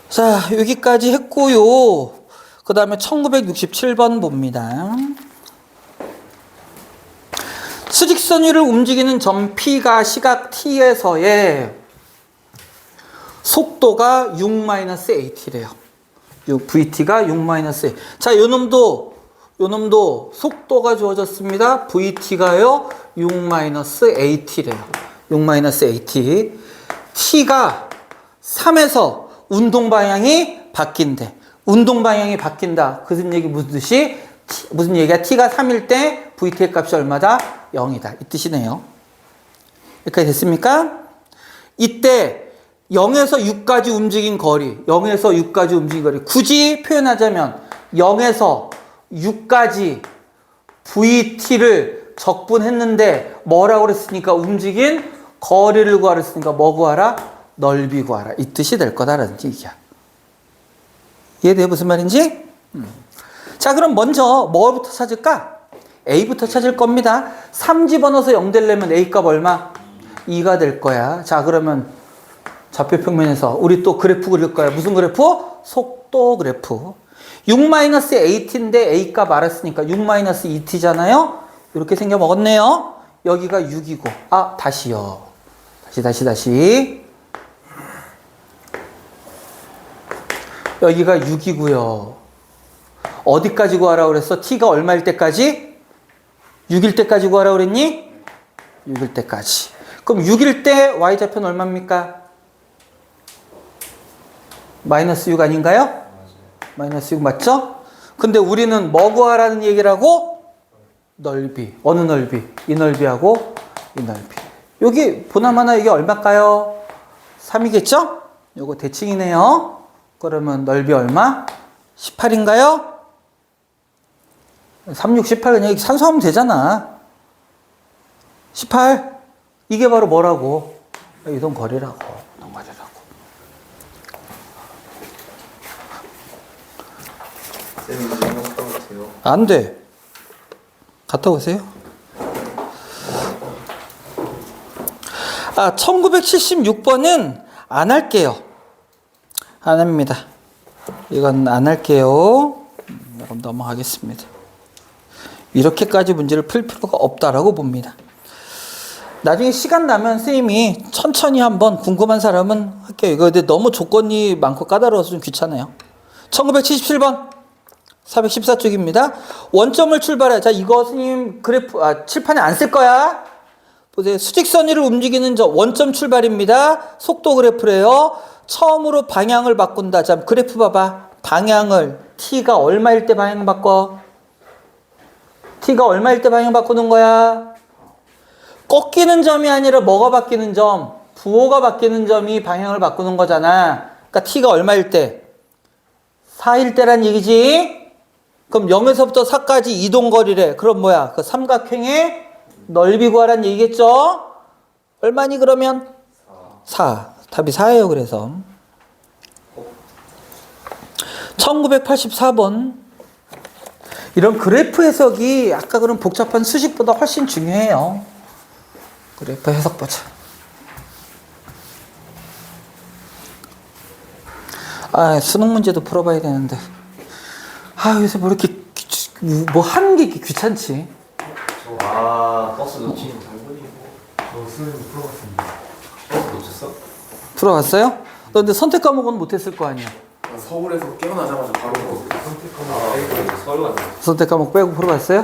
자, 여기까지 했고요. 그 다음에 1967번 봅니다. 수직선 위를 움직이는 점 P가 시각 T에서의 속도가 6-AT래요. VT가 6-A. 자, 요 놈도 속도가 주어졌습니다. VT가요, 6-AT래요. 6-AT. T가 3에서 운동 방향이 바뀐대. 운동 방향이 바뀐다. 무슨 뜻이? 무슨 얘기야? T가 3일 때 VT의 값이 얼마다? 0이다. 이 뜻이네요. 여기까지 됐습니까? 이때 0에서 6까지 움직인 거리, 0에서 6까지 움직인 거리. 굳이 표현하자면 0에서 6까지 VT를 적분했는데 뭐라고 그랬으니까 움직인 거리를 구하라 했으니까 뭐 구하라? 넓이 구하라. 이 뜻이 될 거다라는 얘기야. 이해돼요? 무슨 말인지? 자, 그럼 먼저 뭐부터 찾을까? A부터 찾을 겁니다. 3 집어넣어서 0 되려면 A 값 얼마? 2가 될 거야. 자, 그러면 좌표 평면에서 우리 또 그래프 그릴 거야. 무슨 그래프? 속도 그래프. 6-AT인데 A 값 알았으니까 6-ET잖아요. 이렇게 생겨 먹었네요. 여기가 6이고. 아, 다시요. 다시. 여기가 6이고요. 어디까지 구하라고 그랬어? T가 얼마일 때까지? 6일 때까지 구하라고 그랬니? 6일 때까지. 그럼 6일 때 Y좌표는 얼마입니까? 마이너스 6 아닌가요? 마이너스 6 맞죠? 근데 우리는 뭐 구하라는 얘기라고? 넓이. 어느 넓이? 이 넓이하고 이 넓이. 여기 보나마나 이게 얼마일까요? 3이겠죠? 요거 대칭이네요. 그러면 넓이 얼마? 18인가요? 36, 18 그냥 산수하면 되잖아. 18. 이게 바로 뭐라고? 이동 거리라고. 쌤 이거 생각하고 돼요? 안 돼. 갔다 오세요. 1976번은 안 할게요. 안 합니다. 이건 안 할게요. 그럼 넘어가겠습니다. 이렇게까지 문제를 풀 필요가 없다라고 봅니다. 나중에 시간 나면 선생님이 천천히 한번 궁금한 사람은 할게요. 이거 근데 너무 조건이 많고 까다로워서 좀 귀찮아요. 1977번 414쪽입니다. 원점을 출발해. 자, 이거 선생님 그래프 칠판에 안 쓸 거야. 보세요. 수직선 위를 움직이는 저 원점 출발입니다. 속도 그래프래요. 처음으로 방향을 바꾼다. 자, 그래프 봐봐. 방향을 T가 얼마일 때 방향 바꿔? T가 얼마일 때 방향 바꾸는 거야? 꺾이는 점이 아니라 뭐가 바뀌는 점? 부호가 바뀌는 점이 방향을 바꾸는 거잖아. 그러니까 T가 얼마일 때? 4일 때란 얘기지? 그럼 0에서부터 4까지 이동거리래. 그럼 뭐야? 그 삼각형의 넓이 구하란 얘기겠죠? 얼마니 그러면? 4. 답이 4예요. 그래서 1984번 이런 그래프 해석이 아까 그런 복잡한 수식보다 훨씬 중요해요. 그래프 해석 보자. 수능 문제도 풀어봐야 되는데 요새 뭐 이렇게 뭐 하는 게 이렇게 귀찮지. 아 버스 놓치는 장본이고. 저 수능 풀어봤습니다. 버스 놓쳤어? 들어갔어요? 너 근데 선택 과목은 못했을 거 아니야. 서울에서 깨어나자마자 바로 선택하면 서울 갔네. 선택 과목 빼고 풀어봤어요?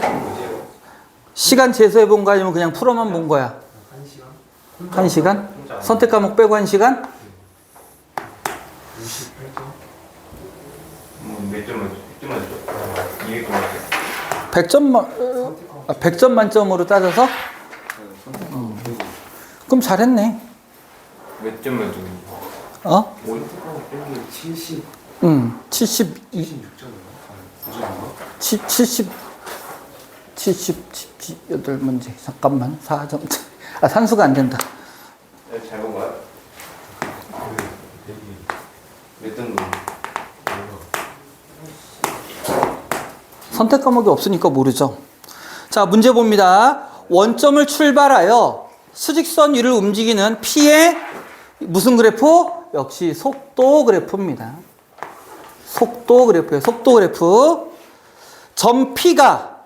시간 재수해 본 거 아니면 그냥 풀어만 본 거야? 1시간? 1시간? 혼자. 선택 과목 빼고 1시간? 28점? 몇 점만 줘? 200점 맞죠? 100점, 100점 만점으로 따져서? 그럼 잘했네. 몇 점만 줘? 어? 선택하면 빼기 70, 70, 76점인가? 78문제. 잠깐만. 4점. 아, 산수가 안 된다. 잘본 거야? 몇 등급? 선택 과목이 없으니까 모르죠. 자, 문제 봅니다. 원점을 출발하여 수직선 위를 움직이는 P의 무슨 그래프? 역시 속도 그래프입니다. 속도 그래프예요. 속도 그래프. 점 P가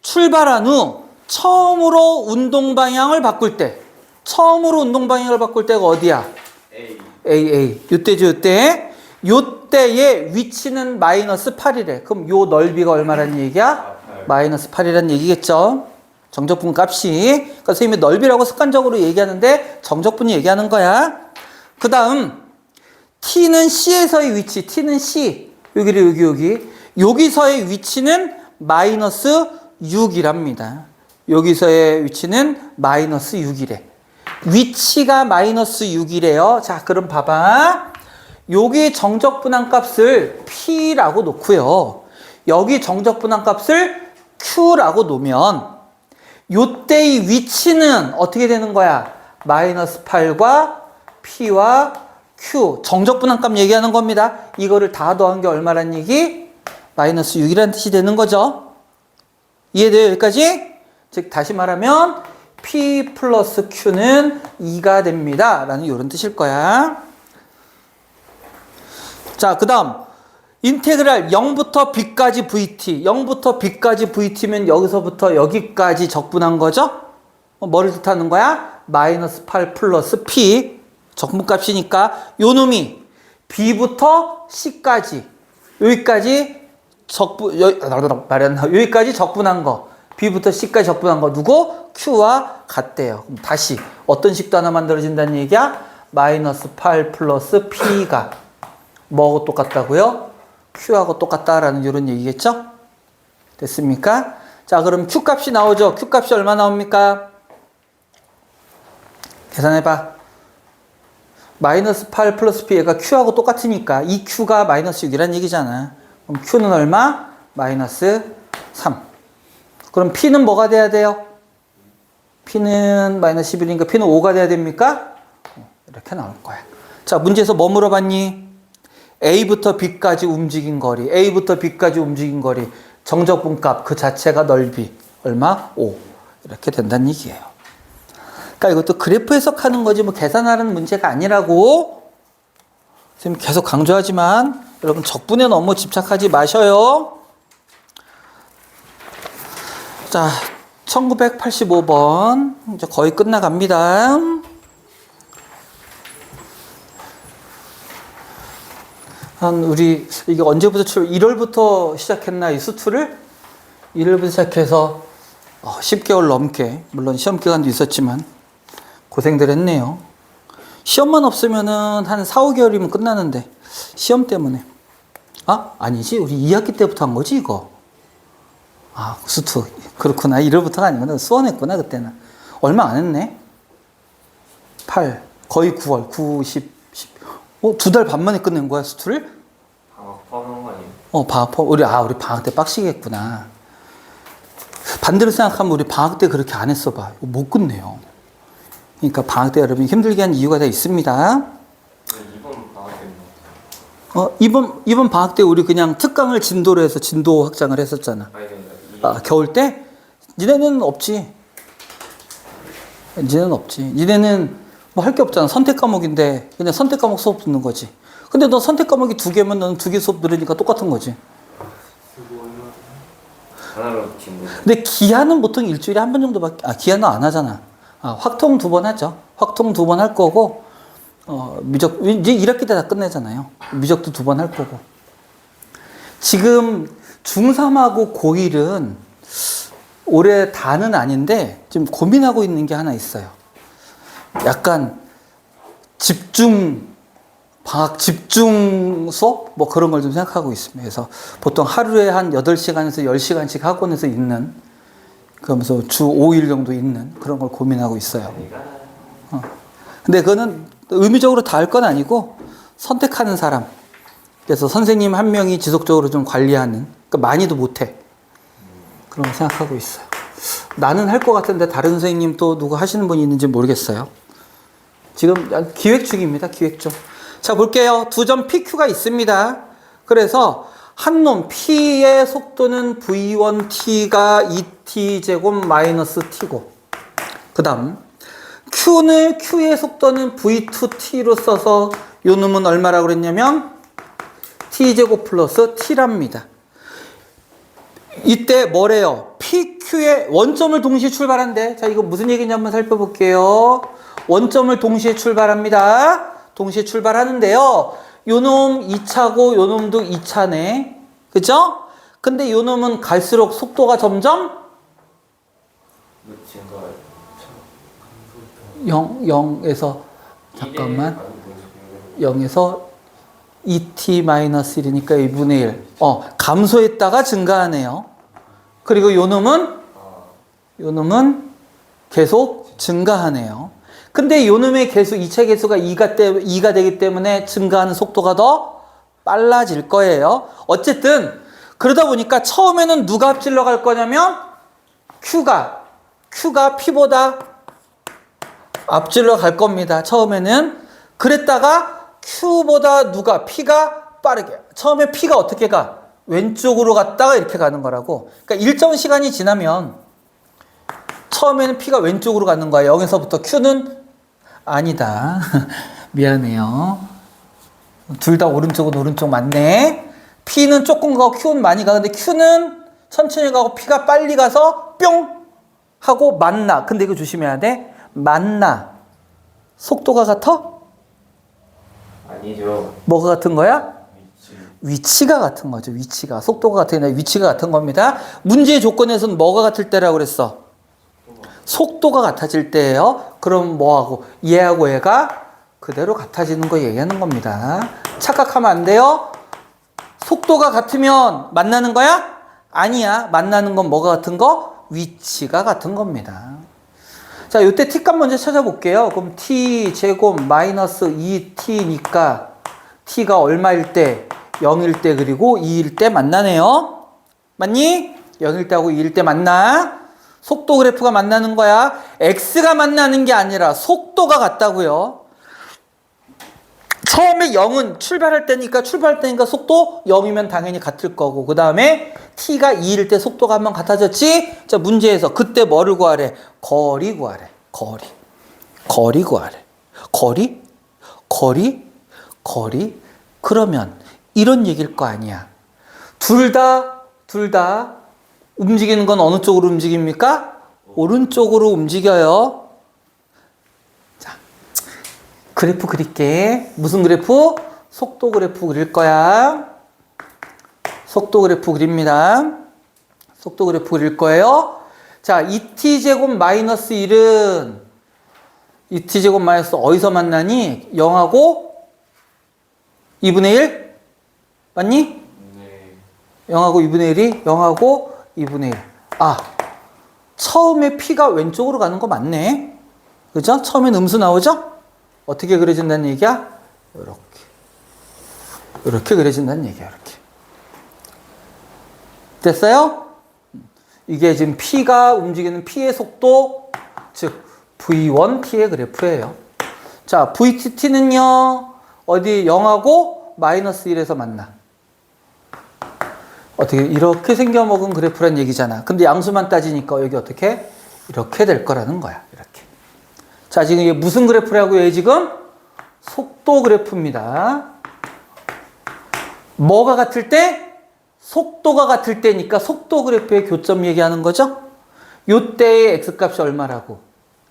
출발한 후 처음으로 운동 방향을 바꿀 때, 처음으로 운동 방향을 바꿀 때가 어디야? A. A. 요때죠, 요때. 요때의 위치는 마이너스 8이래. 그럼 요 넓이가 얼마라는 얘기야? 마이너스 8이라는 얘기겠죠. 정적분 값이. 그러니까 선생님이 넓이라고 습관적으로 얘기하는데 정적분이 얘기하는 거야. 그 다음 T는 C에서의 위치. T는 C. 여기래, 여기. 여기서의 위치는 마이너스 6이랍니다. 여기서의 위치는 마이너스 6이래. 위치가 마이너스 6이래요. 자, 그럼 봐봐. 여기 정적분한 값을 P라고 놓고요. 여기 정적분한 값을 Q라고 놓으면 요때의 위치는 어떻게 되는 거야? 마이너스 8과 P와 Q. 정적분한 값 얘기하는 겁니다. 이거를 다 더한 게 얼마란 얘기? 마이너스 6이라는 뜻이 되는 거죠. 이해돼요? 여기까지? 즉 다시 말하면 P 플러스 Q는 2가 됩니다. 라는 이런 뜻일 거야. 자, 그 다음 인테그랄 0부터 b까지 vt. 0부터 b까지 vt면 여기서부터 여기까지 적분한 거죠? 뭐를 뜻하는 거야? 마이너스 8 플러스 p. 적분값이니까 요 놈이 b부터 c까지 여기까지 여기까지 적분한 거. b부터 c까지 적분한 거 누구? q와 같대요. 그럼 다시 어떤 식도 하나 만들어진다는 얘기야? 마이너스 8 플러스 p가 뭐하고 똑같다고요? q하고 똑같다라는 이런 얘기겠죠? 됐습니까? 자, 그럼 q 값이 나오죠? q 값이 얼마 나옵니까? 계산해봐. 마이너스 8 플러스 p 얘가 q하고 똑같으니까 이 q가 마이너스 6이란 얘기잖아. 그럼 q는 얼마? 마이너스 3. 그럼 p는 뭐가 돼야 돼요? p는 마이너스 11이니까 p는 5가 돼야 됩니까? 이렇게 나올 거야. 자, 문제에서 뭐 물어봤니? A부터 B까지 움직인 거리. A부터 B까지 움직인 거리. 정적분값 그 자체가 넓이. 얼마? 5. 이렇게 된다는 얘기예요. 그러니까 이것도 그래프 해석하는 거지 뭐 계산하는 문제가 아니라고 선생님 계속 강조하지만 여러분 적분에 너무 집착하지 마셔요. 자, 1985번 이제 거의 끝나갑니다. 우리 이게 언제부터 1월부터 시작했나 이 수투를 1월부터 시작해서 10개월 넘게 물론 시험 기간도 있었지만 고생들 했네요. 시험만 없으면은 한 4, 5개월이면 끝나는데 시험 때문에 아니지 우리 2학기 때부터 한 거지 이거. 수투 그렇구나. 1월부터가 아니구나. 수원했구나 그때는. 얼마 안 했네. 8 거의 9월 9, 10 2달 반 만에 끝낸 거야 수투를? 방학 포함한 거 아니에요? 방학 우리 방학 때 빡시게 했구나. 반대로 생각하면 우리 방학 때 그렇게 안 했어 봐. 못 끝내요. 그러니까 방학 때 여러분 힘들게 한 이유가 다 있습니다. 이번 방학 때는 이번 방학 때 우리 그냥 특강을 진도로 해서 진도 확장을 했었잖아. 겨울 때? 니네는 없지. 니네는 뭐 할 게 없잖아. 선택 과목인데 그냥 선택 과목 수업 듣는 거지. 근데 너 선택 과목이 2개면 너는 2개 수업 들으니까 똑같은 거지. 지금 근데 기한은 보통 일주일에 한 번 정도밖에, 기한은 안 하잖아. 확통 2번 하죠. 확통 2번 할 거고, 미적, 이제 1학기 때 다 끝내잖아요. 미적도 2번 할 거고. 지금 중3하고 고1은 올해 다는 아닌데, 지금 고민하고 있는 게 하나 있어요. 약간 방학 집중 수업? 뭐 그런 걸 좀 생각하고 있습니다. 그래서 보통 하루에 한 8시간에서 10시간씩 학원에서 있는, 그러면서 주 5일 정도 있는 그런 걸 고민하고 있어요. 근데 그거는 의미적으로 다 할 건 아니고 선택하는 사람. 그래서 선생님 한 명이 지속적으로 좀 관리하는, 그러니까 많이도 못해. 그런 걸 생각하고 있어요. 나는 할 것 같은데 다른 선생님 또 누구 하시는 분이 있는지 모르겠어요. 지금 기획 중입니다. 기획 중. 자, 볼게요. 2점 PQ가 있습니다. 그래서 한 놈 P의 속도는 V1T가 2T제곱 마이너스 T고, 그 다음 Q의 속도는 V2T로 써서 요 놈은 얼마라고 그랬냐면 T제곱 플러스 T랍니다. 이때 뭐래요? PQ의 원점을 동시에 출발한대. 자, 이거 무슨 얘기인지 한번 살펴볼게요. 원점을 동시에 출발합니다. 동시에 출발하는데요. 요 놈 2차고 요 놈도 2차네. 그죠? 근데 요 놈은 갈수록 속도가 점점 0에서 잠깐만 0에서 2t-1이니까 2분의 1 감소했다가 증가하네요. 그리고 요 놈은 계속 증가하네요. 근데 요 놈의 개수, 2차 개수가 2가 되기 때문에 증가하는 속도가 더 빨라질 거예요. 어쨌든 그러다 보니까 처음에는 누가 앞질러 갈 거냐면 Q가 P보다 앞질러 갈 겁니다. 처음에는. 그랬다가 Q보다 P가 빠르게. 처음에 P가 어떻게 가? 왼쪽으로 갔다가 이렇게 가는 거라고. 그러니까 일정 시간이 지나면 처음에는 P가 왼쪽으로 가는 거예요. 0에서부터 Q는 아니다. 미안해요. 둘 다 오른쪽 맞네. P는 조금 가고 Q는 많이 가. 근데 Q는 천천히 가고 P가 빨리 가서 뿅 하고 만나. 근데 이거 조심해야 돼. 만나. 속도가 같아? 아니죠. 뭐가 같은 거야? 위치가 같은 거죠. 위치가. 속도가 같은 게 아니라 위치가 같은 겁니다. 문제의 조건에서는 뭐가 같을 때라고 그랬어? 속도가 같아질 때예요. 그럼 뭐하고? 얘하고 얘가 그대로 같아지는 거 얘기하는 겁니다. 착각하면 안 돼요. 속도가 같으면 만나는 거야? 아니야. 만나는 건 뭐가 같은 거? 위치가 같은 겁니다. 자, 이때 t값 먼저 찾아볼게요. 그럼 t 제곱 마이너스 2t니까 t가 얼마일 때? 0일 때 그리고 2일 때 만나네요. 맞니? 0일 때하고 2일 때 만나. 속도 그래프가 만나는 거야. x가 만나는 게 아니라 속도가 같다고요. 처음에 0은 출발할 때니까 속도 0이면 당연히 같을 거고, 그 다음에 t가 2일 때 속도가 한번 같아졌지? 자, 문제에서 그때 뭐를 구하래? 거리 구하래. 거리 구하래. 거리? 그러면 이런 얘기일 거 아니야. 둘 다 움직이는 건 어느 쪽으로 움직입니까? 오른쪽으로 움직여요. 자, 그래프 그릴게. 무슨 그래프? 속도 그래프 그릴 거야. 속도 그래프 그립니다. 속도 그래프 그릴 거예요. 자, 2t제곱 마이너스 1은 2t제곱 마이너스 어디서 만나니? 0하고 2분의 1? 맞니? 네. 0하고 2분의 1이 0하고 2분의 1. 처음에 P가 왼쪽으로 가는 거 맞네. 그죠? 처음엔 음수 나오죠? 어떻게 그려진다는 얘기야? 이렇게 그려진다는 얘기야. 이렇게. 됐어요? 이게 지금 P가 움직이는 P의 속도, 즉 V1T의 그래프예요. 자, VTT는요, 어디 0하고 마이너스 1에서 만나. 어떻게 이렇게 생겨먹은 그래프란 얘기잖아. 근데 양수만 따지니까 여기 어떻게? 이렇게 될 거라는 거야. 이렇게. 자, 지금 이게 무슨 그래프라고요? 얘 지금? 속도 그래프입니다. 뭐가 같을 때? 속도가 같을 때니까 속도 그래프의 교점 얘기하는 거죠? 요때의 x값이 얼마라고?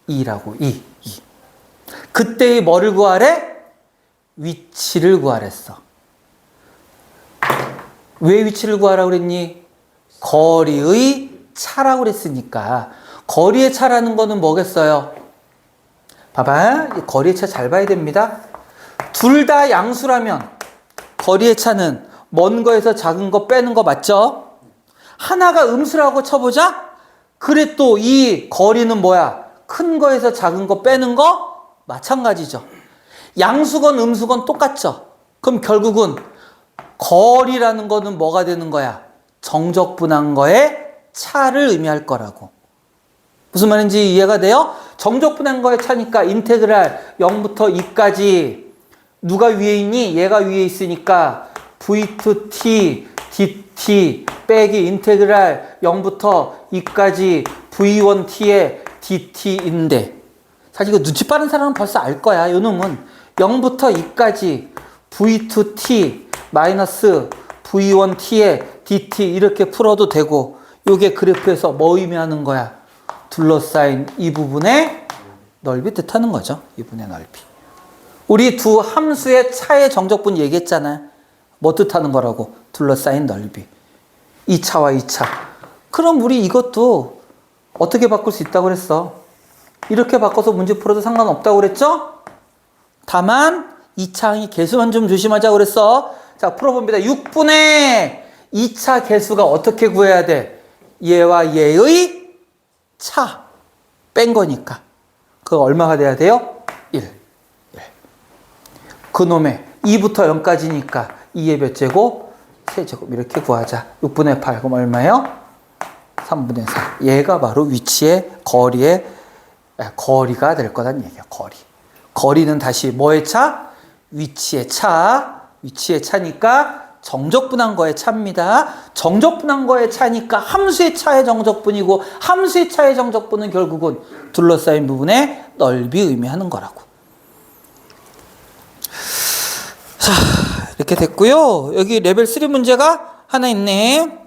2라고. 2. 그때의 뭐를 구하래? 위치를 구하랬어. 왜 위치를 구하라고 그랬니? 거리의 차라고 그랬으니까. 거리의 차라는 거는 뭐겠어요? 봐봐. 거리의 차 잘 봐야 됩니다. 둘 다 양수라면 거리의 차는 먼 거에서 작은 거 빼는 거 맞죠? 하나가 음수라고 쳐보자? 그래 또 이 거리는 뭐야? 큰 거에서 작은 거 빼는 거 마찬가지죠. 양수건 음수건 똑같죠? 그럼 결국은 거리라는 거는 뭐가 되는 거야? 정적분한 거의 차를 의미할 거라고. 무슨 말인지 이해가 돼요? 정적분한 거의 차니까 인테그랄 0부터 2까지 누가 위에 있니? 얘가 위에 있으니까 v2t dt 빼기 인테그랄 0부터 2까지 v1t의 dt인데 사실 이거 눈치 빠른 사람은 벌써 알 거야. 요 놈은 0부터 2까지 v2t 마이너스 v1t의 dt 이렇게 풀어도 되고 요게 그래프에서 뭐 의미하는 거야? 둘러싸인 이 부분의 넓이 뜻하는 거죠. 이 부분의 넓이. 우리 두 함수의 차의 정적분 얘기했잖아. 뭐 뜻하는 거라고? 둘러싸인 넓이. 이 차와 이 차. 그럼 우리 이것도 어떻게 바꿀 수 있다고 그랬어? 이렇게 바꿔서 문제 풀어도 상관없다고 그랬죠? 다만 이 차의 개수만 좀 조심하자고 그랬어. 자, 풀어봅니다. 6분의 2차 개수가 어떻게 구해야 돼? 얘와 얘의 차 뺀 거니까. 그거 얼마가 돼야 돼요? 1. 그놈의 2부터 0까지니까 2의 몇 제곱? 세제곱 이렇게 구하자. 6분의 8 그럼 얼마예요? 3분의 4. 얘가 바로 위치의 거리가 될 거란 얘기야. 거리는 다시 뭐의 차? 위치의 차. 위치의 차니까 정적분한 거의 차입니다. 정적분한 거의 차니까 함수의 차의 정적분이고 함수의 차의 정적분은 결국은 둘러싸인 부분의 넓이 의미하는 거라고. 자, 이렇게 됐고요. 여기 레벨 3 문제가 하나 있네.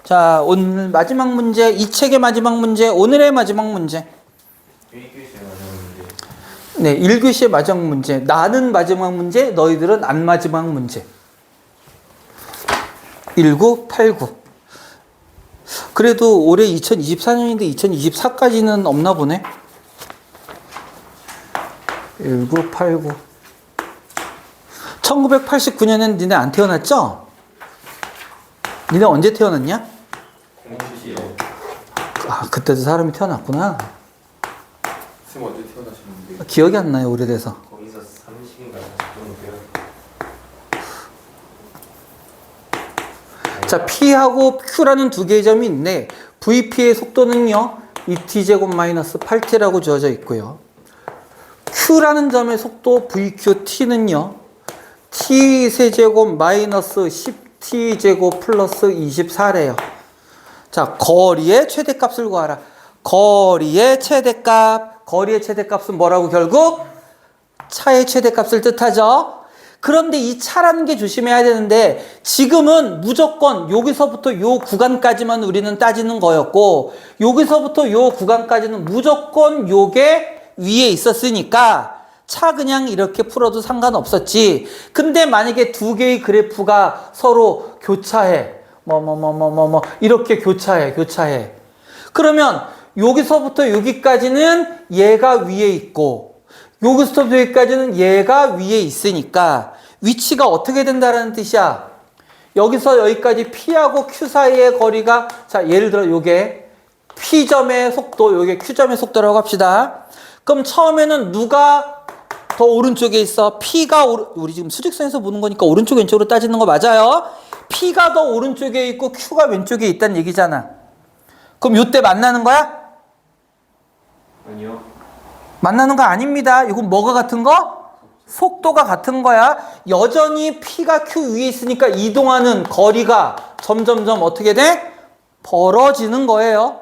자, 오늘 마지막 문제, 이 책의 마지막 문제, 오늘의 마지막 문제. 1교시에 마지막 문제. 네, 1교시의 마지막 문제. 나는 마지막 문제, 너희들은 안 마지막 문제. 1989. 그래도 올해 2024년인데 2024까지는 없나 보네. 1989. 1989년에는 니네 안 태어났죠? 니네 언제 태어났냐? 07시에. 아, 그때도 사람이 태어났구나. 쌤 언제 태어나셨는데? 기억이 안 나요, 오래돼서. 거기서 30인가 40 정도 돼요. 자, P하고 Q라는 두 개의 점이 있네. VP의 속도는요, 2t제곱 마이너스 8t라고 주어져 있고요. Q라는 점의 속도 VQT는요, t세제곱 마이너스 10t제곱 플러스 24래요. 자, 거리의 최대값을 구하라. 거리의 최대값은 뭐라고 결국? 차의 최대값을 뜻하죠. 그런데 이 차라는 게 조심해야 되는데 지금은 무조건 여기서부터 요 구간까지만 우리는 따지는 거였고 여기서부터 요 구간까지는 무조건 요게 위에 있었으니까 차 그냥 이렇게 풀어도 상관없었지. 근데 만약에 두 개의 그래프가 서로 교차해. 이렇게 교차해. 그러면 여기서부터 여기까지는 얘가 위에 있고 여기서부터 여기까지는 얘가 위에 있으니까 위치가 어떻게 된다라는 뜻이야. 여기서 여기까지 P하고 Q 사이의 거리가 자 예를 들어 요게 P점의 속도 요게 Q점의 속도라고 합시다. 그럼 처음에는 누가 더 오른쪽에 있어? P가 우리 지금 수직선에서 보는 거니까 오른쪽 왼쪽으로 따지는 거 맞아요. P가 더 오른쪽에 있고 Q가 왼쪽에 있다는 얘기잖아. 그럼 요때 만나는 거야? 아니요. 만나는 거 아닙니다. 이건 뭐가 같은 거? 속도가 같은 거야. 여전히 P가 Q 위에 있으니까 이동하는 거리가 점점점 어떻게 돼? 벌어지는 거예요.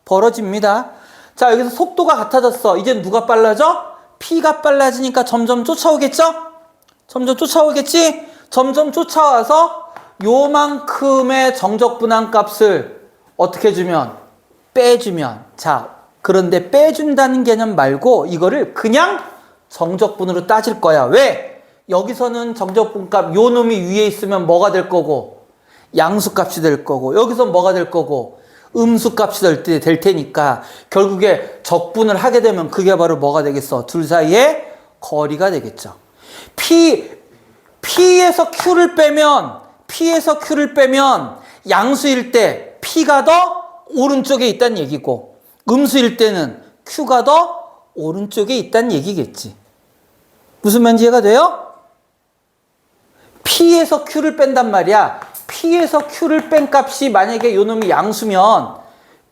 벌어집니다. 자, 여기서 속도가 같아졌어. 이제 누가 빨라져? P가 빨라지니까 점점 쫓아오겠죠? 점점 쫓아오겠지? 점점 쫓아와서 요만큼의 정적 분한 값을 어떻게 주면? 빼주면. 자, 그런데 빼준다는 개념 말고 이거를 그냥 정적분으로 따질 거야. 왜? 여기서는 정적분값 요 놈이 위에 있으면 뭐가 될 거고 양수값이 될 거고 여기서 뭐가 될 거고 음수값이 될 테니까 결국에 적분을 하게 되면 그게 바로 뭐가 되겠어? 둘 사이의 거리가 되겠죠. P에서 Q를 빼면 양수일 때 P가 더 오른쪽에 있다는 얘기고 음수일 때는 Q가 더 오른쪽에 있다는 얘기겠지. 무슨 말인지 이해가 돼요? P에서 Q를 뺀단 말이야. P에서 Q를 뺀 값이 만약에 요 놈이 양수면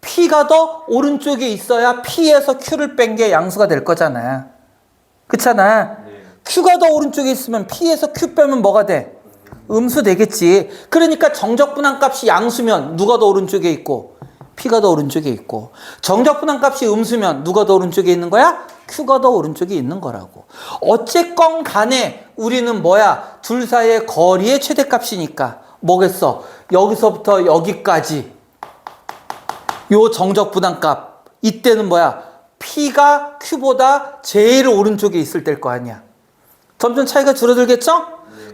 P가 더 오른쪽에 있어야 P에서 Q를 뺀 게 양수가 될 거잖아. 그렇잖아. 네. Q가 더 오른쪽에 있으면 P에서 Q 빼면 뭐가 돼? 음수 되겠지. 그러니까 정적분한 값이 양수면 누가 더 오른쪽에 있고 P가 더 오른쪽에 있고 정적분한 값이 음수면 누가 더 오른쪽에 있는 거야? Q가 더 오른쪽에 있는 거라고. 어쨌건 간에 우리는 뭐야? 둘 사이의 거리의 최대값이니까 뭐겠어? 여기서부터 여기까지 요 정적분한값 이때는 뭐야? P가 Q보다 제일 오른쪽에 있을 때일 거 아니야. 점점 차이가 줄어들겠죠?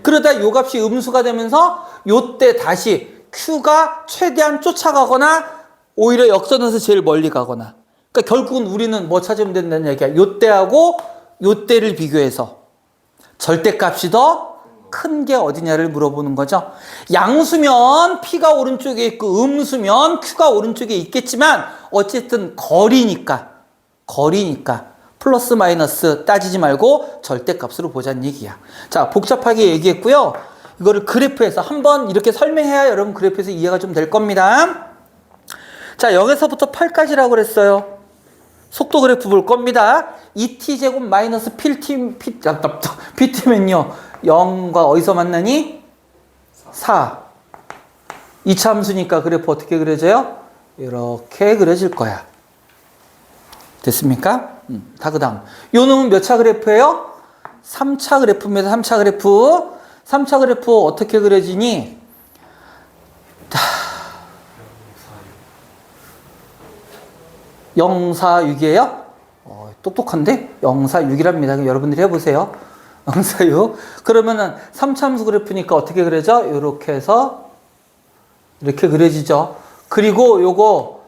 그러다 요 값이 음수가 되면서 요때 다시 Q가 최대한 쫓아가거나 오히려 역전해서 제일 멀리 가거나. 그러니까 결국은 우리는 뭐 찾으면 된다는 얘기야. 요때하고 요때를 비교해서 절대값이 더 큰 게 어디냐를 물어보는 거죠. 양수면 P가 오른쪽에 있고 음수면 Q가 오른쪽에 있겠지만 어쨌든 거리니까 플러스 마이너스 따지지 말고 절대값으로 보자는 얘기야. 자, 복잡하게 얘기했고요. 이거를 그래프에서 한번 이렇게 설명해야 여러분 그래프에서 이해가 좀 될 겁니다. 자, 0에서부터 8까지라고 그랬어요. 속도 그래프 볼 겁니다. 2t제곱 마이너스 pt면요. 0과 어디서 만나니? 4. 2차 함수니까 그래프 어떻게 그려져요? 이렇게 그려질 거야. 됐습니까? 다 그 다음. 요 놈은 몇 차 그래프예요? 3차 그래프입니다. 3차 그래프. 3차 그래프 어떻게 그려지니? 0, 4, 6이에요? 똑똑한데? 0, 4, 6이랍니다. 여러분들이 해보세요. 0, 4, 6. 그러면은 3차 함수 그래프니까 어떻게 그려져? 이렇게 해서 이렇게 그려지죠. 그리고 요거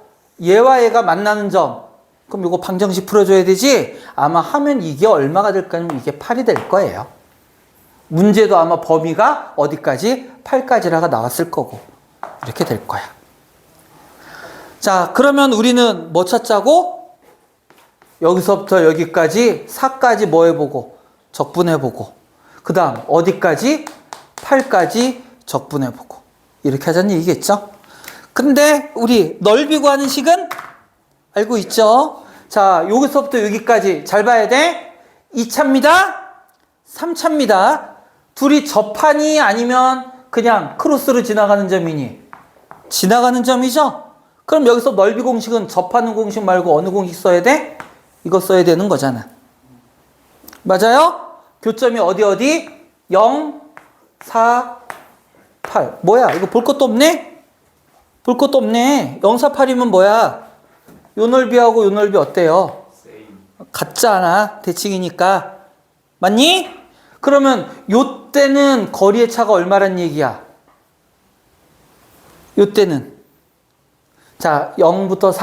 얘와 얘가 만나는 점. 그럼 요거 방정식 풀어줘야 되지? 아마 하면 이게 얼마가 될까 하면 이게 8이 될 거예요. 문제도 아마 범위가 어디까지? 8까지라가 나왔을 거고. 이렇게 될 거야. 자, 그러면 우리는 뭐 찾자고? 여기서부터 여기까지 4까지 뭐 해보고? 적분해보고. 그 다음 어디까지? 8까지 적분해보고. 이렇게 하자는 얘기겠죠? 근데 우리 넓이 구하는 식은 알고 있죠? 자, 여기서부터 여기까지 잘 봐야 돼. 2차입니다. 3차입니다. 둘이 접하니 아니면 그냥 크로스로 지나가는 점이니? 지나가는 점이죠? 그럼 여기서 넓이 공식은 접하는 공식 말고 어느 공식 써야 돼? 이거 써야 되는 거잖아. 맞아요? 교점이 어디? 0, 4, 8. 뭐야? 이거 볼 것도 없네? 볼 것도 없네. 0, 4, 8이면 뭐야? 요 넓이하고 요 넓이 어때요? 같잖아. 대칭이니까. 맞니? 그러면 요 때는 거리의 차가 얼마란 얘기야? 요 때는. 자, 0부터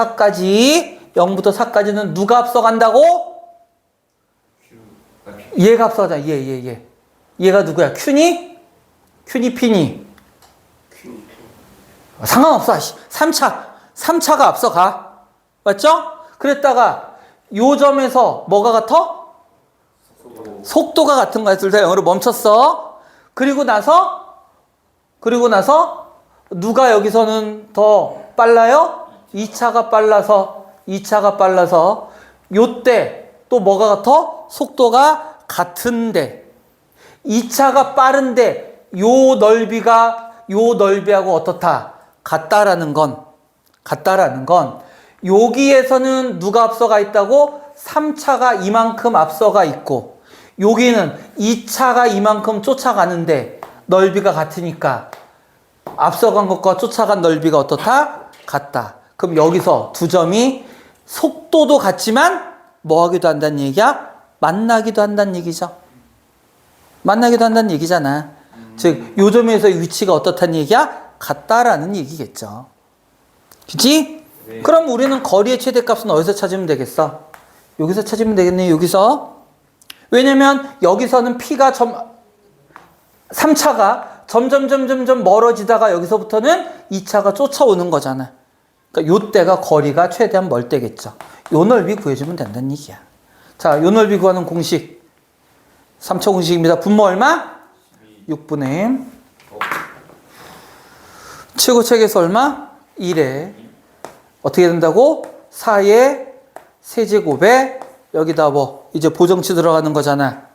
4까지는 누가 앞서간다고? 얘가 앞서가잖아. 얘. 얘가 누구야? Q니? P니? 상관없어. 3차가 앞서가. 맞죠? 그랬다가 요 점에서 뭐가 같아? 속도가 같은 거야. 둘 다 0으로 멈췄어. 그리고 나서 누가 여기서는 더 빨라요? 2차가 빨라서 요때 또 뭐가 같아? 속도가 같은데 2차가 빠른데 요 넓이하고 어떻다? 같다라는 건 여기에서는 누가 앞서가 있다고? 3차가 이만큼 앞서가 있고 여기는 2차가 이만큼 쫓아가는데 넓이가 같으니까 앞서간 것과 쫓아간 넓이가 어떻다? 같다. 그럼 여기서 두 점이 속도도 같지만 뭐 하기도 한다는 얘기야? 만나기도 한다는 얘기죠. 만나기도 한다는 얘기잖아. 즉, 요 점에서의 위치가 어떻다는 얘기야? 같다라는 얘기겠죠. 그치? 네. 그럼 우리는 거리의 최대값은 어디서 찾으면 되겠어? 여기서 찾으면 되겠네, 여기서. 왜냐면 여기서는 P가 3차가 점점 멀어지다가 여기서부터는 2차가 쫓아오는 거잖아. 그러니까 요 때가 거리가 최대한 멀 때겠죠. 요 넓이 구해주면 된다는 얘기야. 자, 요 넓이 구하는 공식. 3차 공식입니다. 분모 얼마? 6분의 최고책에서 얼마? 1에 어떻게 된다고? 4의 세제곱에 여기다 뭐 이제 보정치 들어가는 거잖아.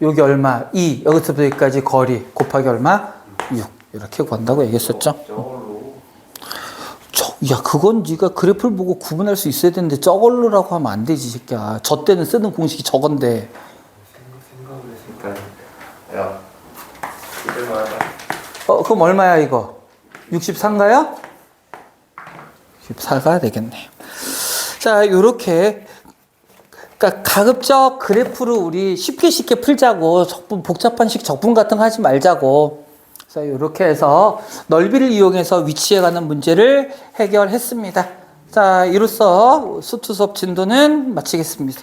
여기 얼마? 2. 여기서부터 여기까지 거리 곱하기 얼마? 6. 이렇게 구한다고 얘기했었죠. 저걸로 야, 그건 네가 그래프를 보고 구분할 수 있어야 되는데 저걸로라고 하면 안 되지, 새끼야. 저 때는 쓰는 공식이 저건데. 생각을 했으니까 야 이걸 말하자. 그럼 얼마야 이거? 64인가요? 64가 되겠네요. 자, 요렇게 그러니까 가급적 그래프를 우리 쉽게 풀자고 복잡한 식 적분 같은 거 하지 말자고. 그래서 이렇게 해서 넓이를 이용해서 위치에 관한 문제를 해결했습니다. 자, 이로써 수투 수업 진도는 마치겠습니다.